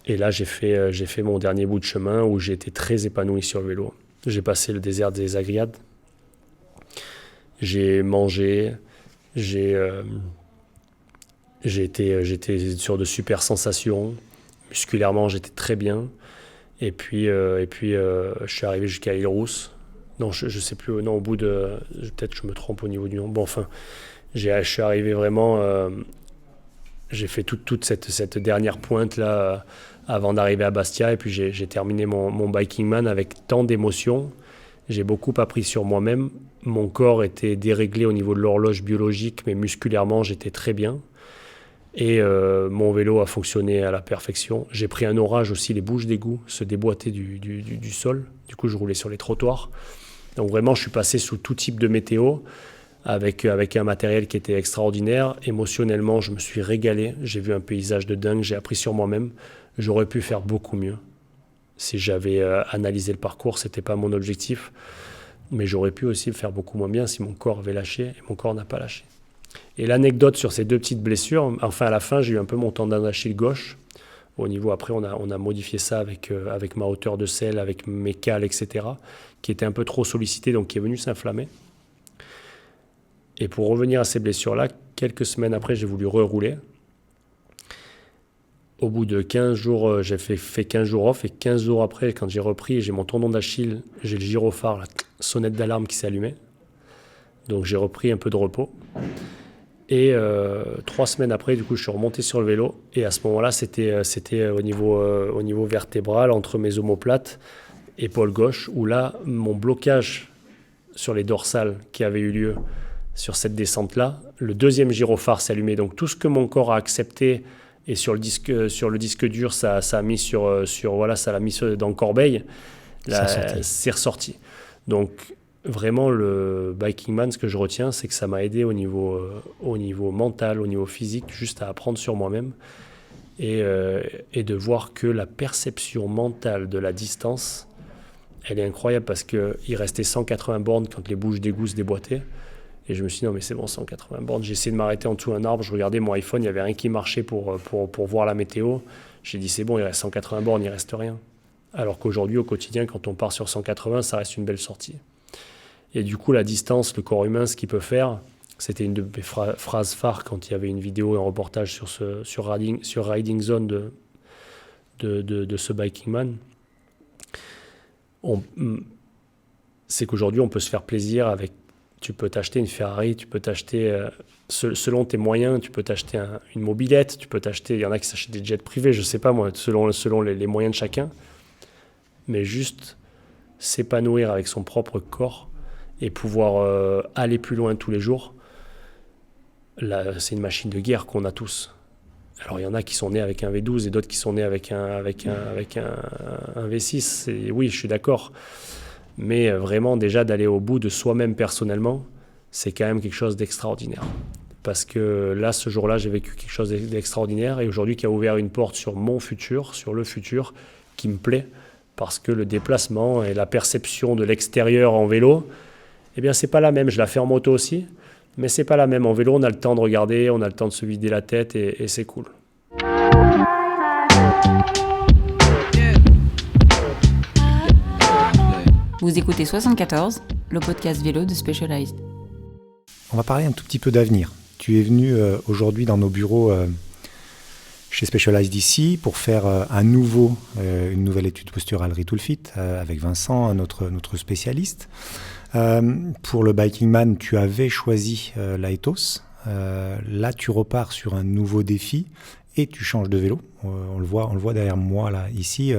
Et là, j'ai fait mon dernier bout de chemin où j'ai été très épanoui sur le vélo. J'ai passé le désert des Agriades. J'ai mangé. J'étais sur de super sensations. Musculairement, j'étais très bien. Et puis, je suis arrivé jusqu'à Île-Rousse. Non, je sais plus. Non, au bout de... Peut-être que je me trompe au niveau du nom. Bon, enfin, je suis arrivé vraiment... j'ai fait toute cette dernière pointe là avant d'arriver à Bastia. Et puis, j'ai terminé mon Biking Man avec tant d'émotions. J'ai beaucoup appris sur moi-même. Mon corps était déréglé au niveau de l'horloge biologique, mais musculairement, j'étais très bien. Et mon vélo a fonctionné à la perfection. J'ai pris un orage aussi, les bouches d'égout se déboîtaient du sol. Du coup, je roulais sur les trottoirs. Donc vraiment, je suis passé sous tout type de météo avec un matériel qui était extraordinaire. Émotionnellement, je me suis régalé. J'ai vu un paysage de dingue, j'ai appris sur moi-même. J'aurais pu faire beaucoup mieux. Si j'avais analysé le parcours, ce n'était pas mon objectif. Mais j'aurais pu aussi faire beaucoup moins bien si mon corps avait lâché. Et mon corps n'a pas lâché. Et l'anecdote sur ces 2 petites blessures, enfin à la fin, j'ai eu un peu mon tendon d'Achille gauche. Au niveau, après, on a modifié ça avec ma hauteur de selle, avec mes cales, etc., qui était un peu trop sollicité, donc qui est venu s'inflammer. Et pour revenir à ces blessures-là, quelques semaines après, j'ai voulu rerouler. Au bout de 15 jours, j'ai fait 15 jours off, et 15 jours après, quand j'ai repris, j'ai mon tendon d'Achille, j'ai le gyrophare, la sonnette d'alarme qui s'est allumée. Donc j'ai repris un peu de repos. Et 3 semaines après, du coup, je suis remonté sur le vélo. Et à ce moment-là, c'était au niveau vertébral, entre mes omoplates, épaule gauche, où là, mon blocage sur les dorsales qui avait eu lieu sur cette descente-là, le deuxième gyrophare s'est allumé. Donc tout ce que mon corps a accepté, et sur le disque dur, ça a mis ça l'a mis dans le corbeil, là, c'est ressorti. Donc vraiment, le Biking Man, ce que je retiens, c'est que ça m'a aidé au niveau mental, au niveau physique, juste à apprendre sur moi-même et de voir que la perception mentale de la distance, elle est incroyable parce qu'il restait 180 bornes quand les bouches d'égout se déboîtaient. Et je me suis dit, non, mais c'est bon, 180 bornes. J'ai essayé de m'arrêter en dessous d'un arbre. Je regardais mon iPhone, il n'y avait rien qui marchait pour voir la météo. J'ai dit, c'est bon, il reste 180 bornes, il ne reste rien. Alors qu'aujourd'hui, au quotidien, quand on part sur 180, ça reste une belle sortie. Et du coup, la distance, le corps humain, ce qu'il peut faire, c'était une de mes phrases phares quand il y avait une vidéo, un reportage sur Riding Zone de ce Biking Man. C'est qu'aujourd'hui, on peut se faire plaisir avec... Tu peux t'acheter une Ferrari, tu peux t'acheter, selon tes moyens, tu peux t'acheter une mobilette, tu peux t'acheter... Il y en a qui s'achètent des jets privés, je ne sais pas moi, selon les moyens de chacun. Mais juste s'épanouir avec son propre corps et pouvoir aller plus loin tous les jours, là, c'est une machine de guerre qu'on a tous. Alors il y en a qui sont nés avec un V12 et d'autres qui sont nés avec un V6. Et oui, je suis d'accord. Mais vraiment déjà d'aller au bout de soi-même personnellement, c'est quand même quelque chose d'extraordinaire. Parce que là, ce jour-là, j'ai vécu quelque chose d'extraordinaire et aujourd'hui qui a ouvert une porte sur mon futur, sur le futur, qui me plaît. Parce que le déplacement et la perception de l'extérieur en vélo, eh bien, c'est pas la même. Je la fais en moto aussi, mais c'est pas la même. En vélo, on a le temps de regarder, on a le temps de se vider la tête et c'est cool. Vous écoutez 74, le podcast vélo de Specialized. On va parler un tout petit peu d'avenir. Tu es venu aujourd'hui dans nos bureaux chez Specialized ici pour faire une nouvelle étude posturale Retool Fit avec Vincent, notre spécialiste. Pour le Biking Man, tu avais choisi l'Aetos. Là, tu repars sur un nouveau défi et tu changes de vélo. On le voit derrière moi là, ici.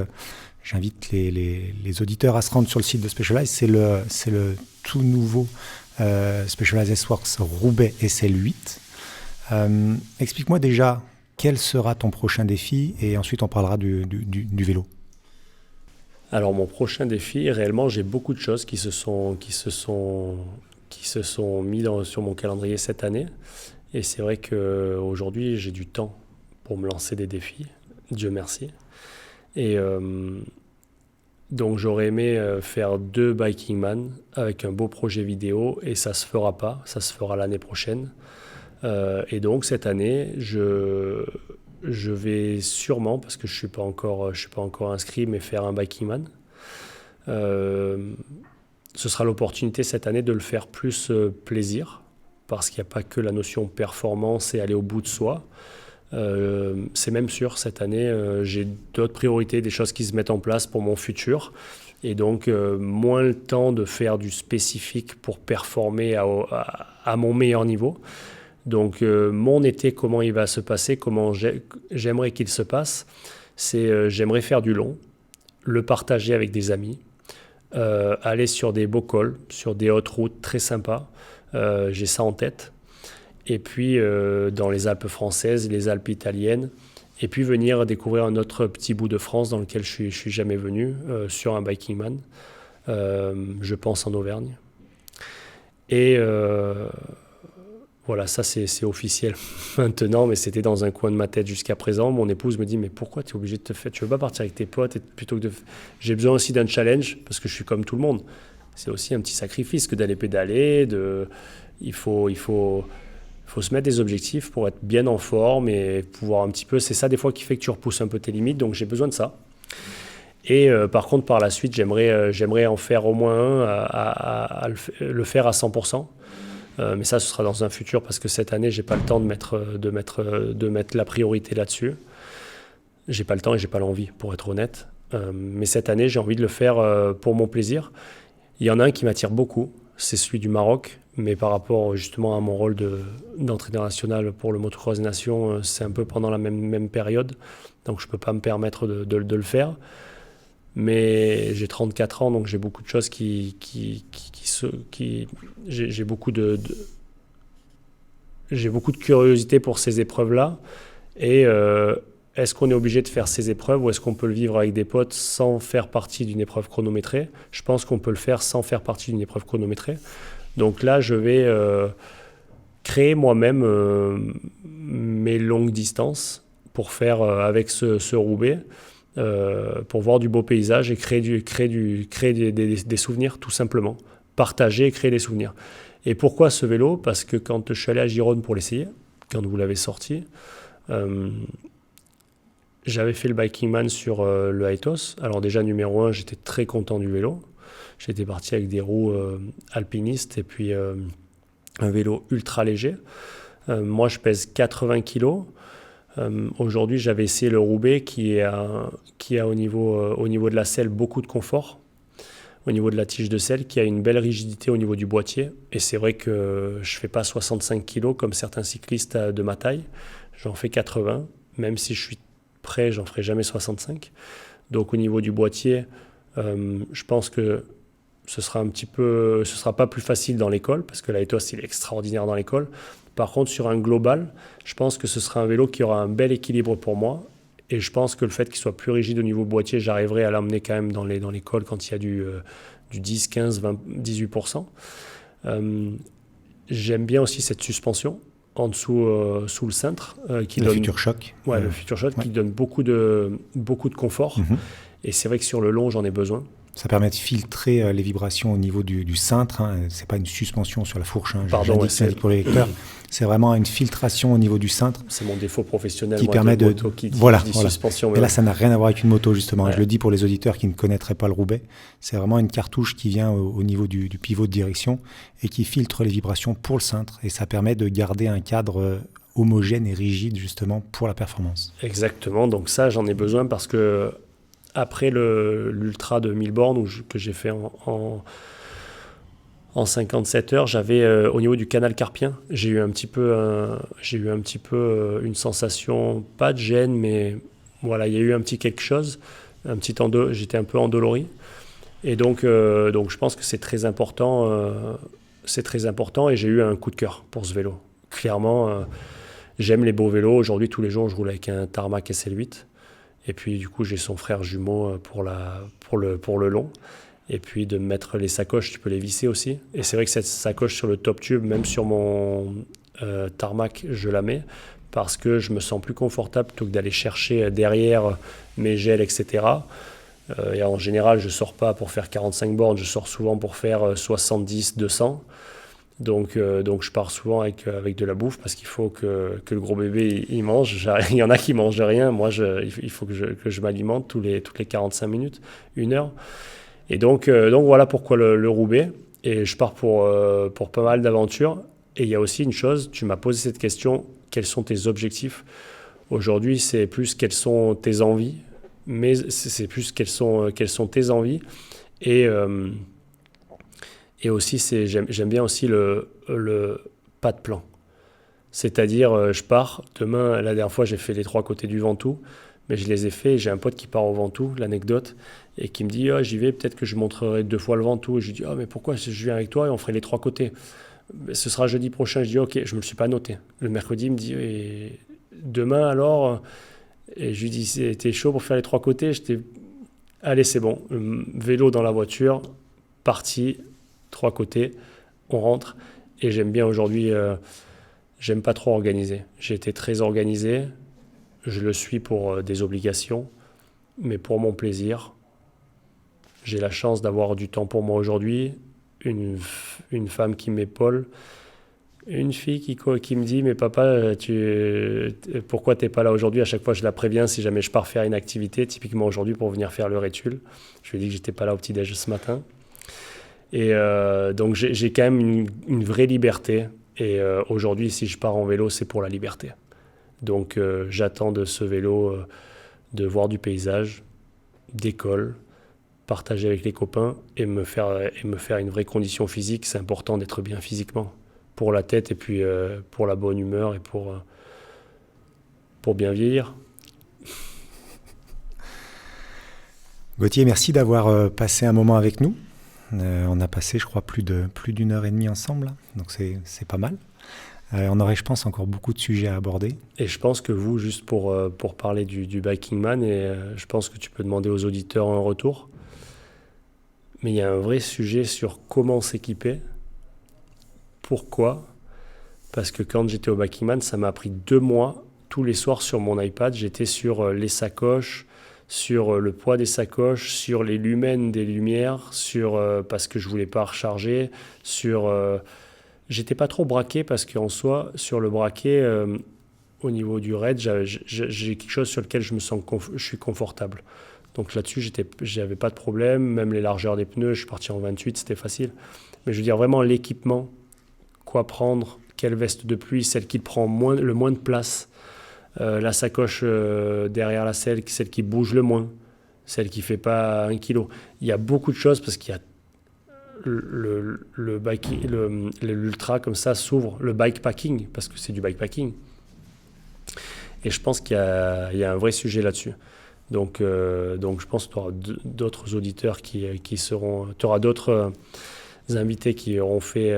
J'invite les auditeurs à se rendre sur le site de Specialized. C'est le tout nouveau Specialized S-Works Roubaix SL8. Explique-moi déjà quel sera ton prochain défi et ensuite on parlera du vélo. Alors mon prochain défi, réellement j'ai beaucoup de choses qui se sont mis sur mon calendrier cette année et c'est vrai qu'aujourd'hui j'ai du temps pour me lancer des défis, Dieu merci. Et donc j'aurais aimé faire 2 Biking Man avec un beau projet vidéo et ça se fera pas, ça se fera l'année prochaine. Et donc cette année, je vais sûrement, parce que je suis pas encore inscrit, mais faire un Biking Man. Ce sera l'opportunité cette année de le faire plus plaisir, parce qu'il n'y a pas que la notion performance et aller au bout de soi. C'est même sûr, cette année, j'ai d'autres priorités, des choses qui se mettent en place pour mon futur. Et donc, moins le temps de faire du spécifique pour performer à mon meilleur niveau. Donc, mon été, comment il va se passer, comment j'aimerais qu'il se passe, c'est j'aimerais faire du long, le partager avec des amis, aller sur des beaux cols, sur des hautes routes très sympas. J'ai ça en tête. Et puis dans les Alpes françaises, les Alpes italiennes, et puis venir découvrir un autre petit bout de France dans lequel je suis jamais venu, sur un Biking Man, je pense en Auvergne. Et voilà, ça c'est officiel maintenant, mais c'était dans un coin de ma tête jusqu'à présent. Mon épouse me dit, mais pourquoi tu es obligé de te faire, tu veux pas partir avec tes potes plutôt que de... J'ai besoin aussi d'un challenge, parce que je suis comme tout le monde. C'est aussi un petit sacrifice que d'aller pédaler, il faut se mettre des objectifs pour être bien en forme et pouvoir un petit peu... C'est ça des fois qui fait que tu repousses un peu tes limites, donc j'ai besoin de ça. Et par contre, par la suite, j'aimerais en faire au moins un, à le faire à 100%. Mais ça, ce sera dans un futur parce que cette année, j'ai pas le temps de mettre la priorité là-dessus. J'ai pas le temps et j'ai pas l'envie, pour être honnête. Mais cette année, j'ai envie de le faire pour mon plaisir. Il y en a un qui m'attire beaucoup, c'est celui du Maroc. Mais par rapport justement à mon rôle d'entraîneur national pour le Motocross des Nations, c'est un peu pendant la même période. Donc je ne peux pas me permettre de le faire. Mais j'ai 34 ans, donc j'ai beaucoup de choses j'ai beaucoup de curiosité pour ces épreuves-là. Et est-ce qu'on est obligé de faire ces épreuves ou est-ce qu'on peut le vivre avec des potes sans faire partie d'une épreuve chronométrée ? Je pense qu'on peut le faire sans faire partie d'une épreuve chronométrée. Donc là, je vais créer moi-même mes longues distances pour faire avec ce Roubaix, pour voir du beau paysage et créer des souvenirs, tout simplement. Partager et créer des souvenirs. Et pourquoi ce vélo ? Parce que quand je suis allé à Gironde pour l'essayer, quand vous l'avez sorti, j'avais fait le Biking Man sur le Aetos. Alors déjà, numéro 1, j'étais très content du vélo. J'étais parti avec des roues alpinistes et puis un vélo ultra léger. Moi, je pèse 80 kg. Aujourd'hui, j'avais essayé le Roubaix qui a au niveau de la selle beaucoup de confort, au niveau de la tige de selle, qui a une belle rigidité au niveau du boîtier. Et c'est vrai que je ne fais pas 65 kg comme certains cyclistes de ma taille. J'en fais 80. Même si je suis prêt, j'en ferai jamais 65. Donc au niveau du boîtier, je pense que ce sera pas plus facile dans l'école, parce que l'Aetos, il est extraordinaire dans l'école. Par contre, sur un global, je pense que ce sera un vélo qui aura un bel équilibre pour moi. Et je pense que le fait qu'il soit plus rigide au niveau boîtier, j'arriverai à l'emmener quand même dans l'école quand il y a du 10, 15, 20, 18%. J'aime bien aussi cette suspension en dessous, sous le cintre. Le Future Shock. Ouais, le Future Shock qui donne beaucoup de confort. Et c'est vrai que sur le long, j'en ai besoin. Ça permet de filtrer les vibrations au niveau du cintre. C'est pas une suspension sur la fourche. Pardon, c'est pour les lecteurs. C'est vraiment une filtration au niveau du cintre. C'est mon défaut professionnel. Qui permet de moto, voilà. Suspension. Et là, ça n'a rien à voir avec une moto, justement. Ouais. Je le dis pour les auditeurs qui ne connaîtraient pas le Roubaix. C'est vraiment une cartouche qui vient au niveau du pivot de direction et qui filtre les vibrations pour le cintre. Et ça permet de garder un cadre homogène et rigide, justement, pour la performance. Exactement. Donc ça, j'en ai besoin parce que après l'ultra de 1000 bornes que j'ai fait en 57 heures, j'avais au niveau du canal carpien, j'ai eu un petit peu une sensation, pas de gêne, mais voilà, il y a eu un petit quelque chose, j'étais un peu endolori. Et donc je pense que c'est très important et j'ai eu un coup de cœur pour ce vélo. Clairement, j'aime les beaux vélos. Aujourd'hui, tous les jours, je roule avec un Tarmac SL8. Et puis, du coup, j'ai son frère jumeau pour le long. Et puis, de mettre les sacoches, tu peux les visser aussi. Et c'est vrai que cette sacoche sur le top tube, même sur mon Tarmac, je la mets parce que je me sens plus confortable plutôt que d'aller chercher derrière mes gels, etc. Et en général, je ne sors pas pour faire 45 bornes, je sors souvent pour faire 70, 200. Donc je pars souvent avec de la bouffe parce qu'il faut que le gros bébé il mange. Il y en a qui mangent rien. Moi, il faut que je m'alimente toutes les 45 minutes, 1 heure. Et donc voilà pourquoi le Roubaix. Et je pars pour pas mal d'aventures. Et il y a aussi une chose, tu m'as posé cette question, quels sont tes objectifs ? Aujourd'hui, c'est plus quelles sont tes envies, mais c'est plus quelles sont tes envies. Et aussi, j'aime bien aussi le pas de plan. C'est-à-dire, je pars, demain, la dernière fois, j'ai fait les 3 côtés du Ventoux, mais je les ai fait, j'ai un pote qui part au Ventoux, l'anecdote, et qui me dit, j'y vais, peut-être que je montrerai 2 fois le Ventoux. Et je lui dis, mais pourquoi je viens avec toi et on ferait les 3 côtés ? Ce sera jeudi prochain. Je dis, ok, je ne me le suis pas noté. Le mercredi, il me dit, et demain alors ? Et je lui dis, t'es chaud pour faire les 3 côtés ? Allez, c'est bon, vélo dans la voiture, parti, 3 côtés, on rentre. Et j'aime bien aujourd'hui, j'aime pas trop organiser. J'ai été très organisé, je le suis pour des obligations, mais pour mon plaisir. J'ai la chance d'avoir du temps pour moi aujourd'hui, une femme qui m'épaule, une fille qui me dit « Mais papa, pourquoi t'es pas là aujourd'hui ?» À chaque fois, je la préviens si jamais je pars faire une activité, typiquement aujourd'hui pour venir faire le rétul. Je lui ai dit que j'étais pas là au petit-déj ce matin. Et donc j'ai quand même une vraie liberté. Et aujourd'hui, si je pars en vélo, c'est pour la liberté. Donc j'attends de ce vélo de voir du paysage, d'école, partager avec les copains et me faire une vraie condition physique. C'est important d'être bien physiquement pour la tête et puis pour la bonne humeur et pour bien vieillir. Gauthier, merci d'avoir passé un moment avec nous. On a passé, je crois, plus d'1 heure et demie ensemble, donc c'est pas mal. On aurait, je pense, encore beaucoup de sujets à aborder. Et je pense que vous, juste pour parler du Biking Man, et je pense que tu peux demander aux auditeurs un retour, mais il y a un vrai sujet sur comment s'équiper. Pourquoi ? Parce que quand j'étais au Biking Man, ça m'a pris 2 mois, tous les soirs sur mon iPad, j'étais sur les sacoches, sur le poids des sacoches, sur les lumens des lumières, parce que je voulais pas recharger, j'étais pas trop braqué parce qu'en soi, sur le braquet, au niveau du raid, j'ai quelque chose sur lequel je suis confortable. Donc là-dessus, j'avais pas de problème, même les largeurs des pneus, je suis parti en 28, c'était facile. Mais je veux dire vraiment l'équipement, quoi prendre, quelle veste de pluie, celle qui prend le moins de place. La sacoche derrière la selle, celle qui bouge le moins, celle qui ne fait pas 1 kilo. Il y a beaucoup de choses parce qu'il y a l'ultra comme ça s'ouvre, le bikepacking, parce que c'est du bikepacking. Et je pense qu'il y a un vrai sujet là-dessus. Donc je pense que tu auras d'autres auditeurs qui seront... Tu auras d'autres invités qui auront fait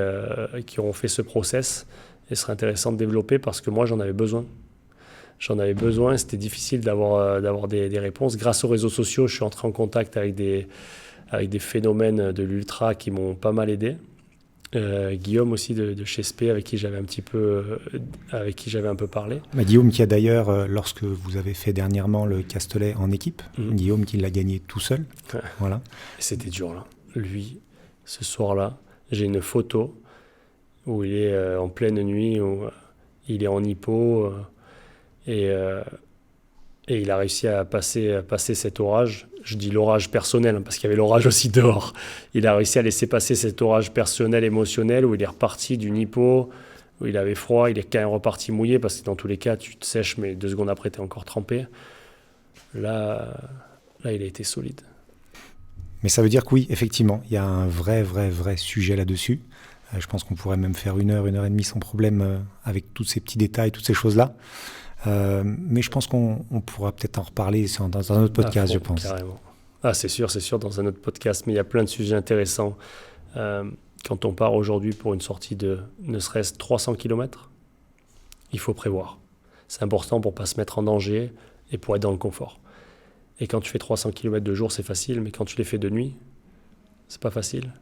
ce process. Et ce serait intéressant de développer parce que moi, j'en avais besoin. C'était difficile d'avoir des réponses. Grâce aux réseaux sociaux, je suis entré en contact avec des phénomènes de l'ultra qui m'ont pas mal aidé. Guillaume aussi de chez SP avec qui j'avais un peu parlé. Guillaume qui a d'ailleurs, lorsque vous avez fait dernièrement le Castellet en équipe, Guillaume qui l'a gagné tout seul. Ouais. Voilà. Et c'était dur là. Lui, ce soir-là, j'ai une photo où il est en pleine nuit, où il est en hypo et il a réussi à passer cet orage. Je dis l'orage personnel parce qu'il y avait l'orage aussi dehors. Il a réussi à laisser passer cet orage personnel, émotionnel, où il est reparti d'une hypo, où il avait froid, il est quand même reparti mouillé parce que dans tous les cas, tu te sèches, mais 2 secondes après, tu es encore trempé. Là, il a été solide. Mais ça veut dire que oui, effectivement, il y a un vrai sujet là-dessus. Je pense qu'on pourrait même faire 1 heure et demie sans problème avec tous ces petits détails, toutes ces choses-là. Mais je pense qu'on pourra peut-être en reparler dans un autre podcast, je pense. Carrément. Ah, c'est sûr, dans un autre podcast. Mais il y a plein de sujets intéressants. Quand on part aujourd'hui pour une sortie de ne serait-ce 300 km, il faut prévoir. C'est important pour ne pas se mettre en danger et pour être dans le confort. Et quand tu fais 300 km de jour, c'est facile, mais quand tu les fais de nuit, c'est pas facile.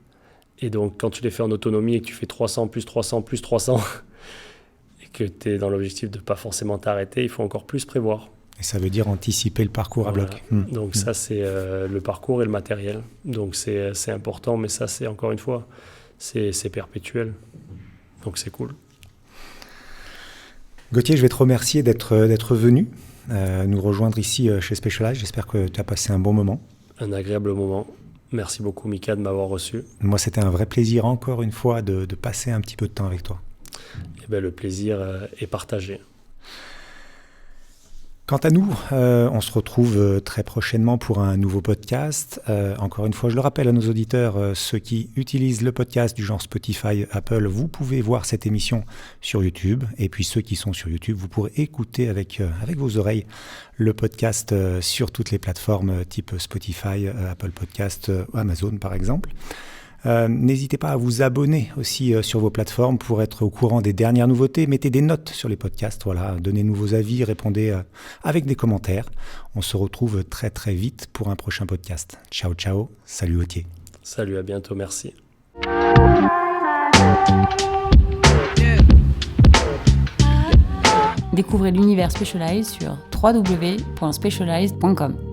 Et donc, quand tu les fais en autonomie et que tu fais 300 plus 300 plus 300, et que tu es dans l'objectif de ne pas forcément t'arrêter, il faut encore plus prévoir. Et ça veut dire anticiper le parcours à bloc. Donc ça, c'est le parcours et le matériel. Donc c'est important, mais ça, c'est encore une fois, c'est perpétuel. Donc c'est cool. Gauthier, je vais te remercier d'être venu nous rejoindre ici chez Specialized. J'espère que tu as passé un bon moment. Un agréable moment. Merci beaucoup, Mika, de m'avoir reçu. Moi, c'était un vrai plaisir, encore une fois, de passer un petit peu de temps avec toi. Eh bien, le plaisir est partagé. Quant à nous, on se retrouve très prochainement pour un nouveau podcast. Encore une fois, je le rappelle à nos auditeurs, ceux qui utilisent le podcast du genre Spotify, Apple, vous pouvez voir cette émission sur YouTube. Et puis ceux qui sont sur YouTube, vous pourrez écouter avec vos oreilles le podcast sur toutes les plateformes type Spotify, Apple Podcast, Amazon par exemple. N'hésitez pas à vous abonner aussi sur vos plateformes pour être au courant des dernières nouveautés. Mettez des notes sur les podcasts, voilà, donnez-nous vos avis, répondez avec des commentaires. On se retrouve très très vite pour un prochain podcast. Ciao, ciao, salut Gauthier. Salut, à bientôt, merci. Découvrez l'univers Specialized sur www.specialized.com.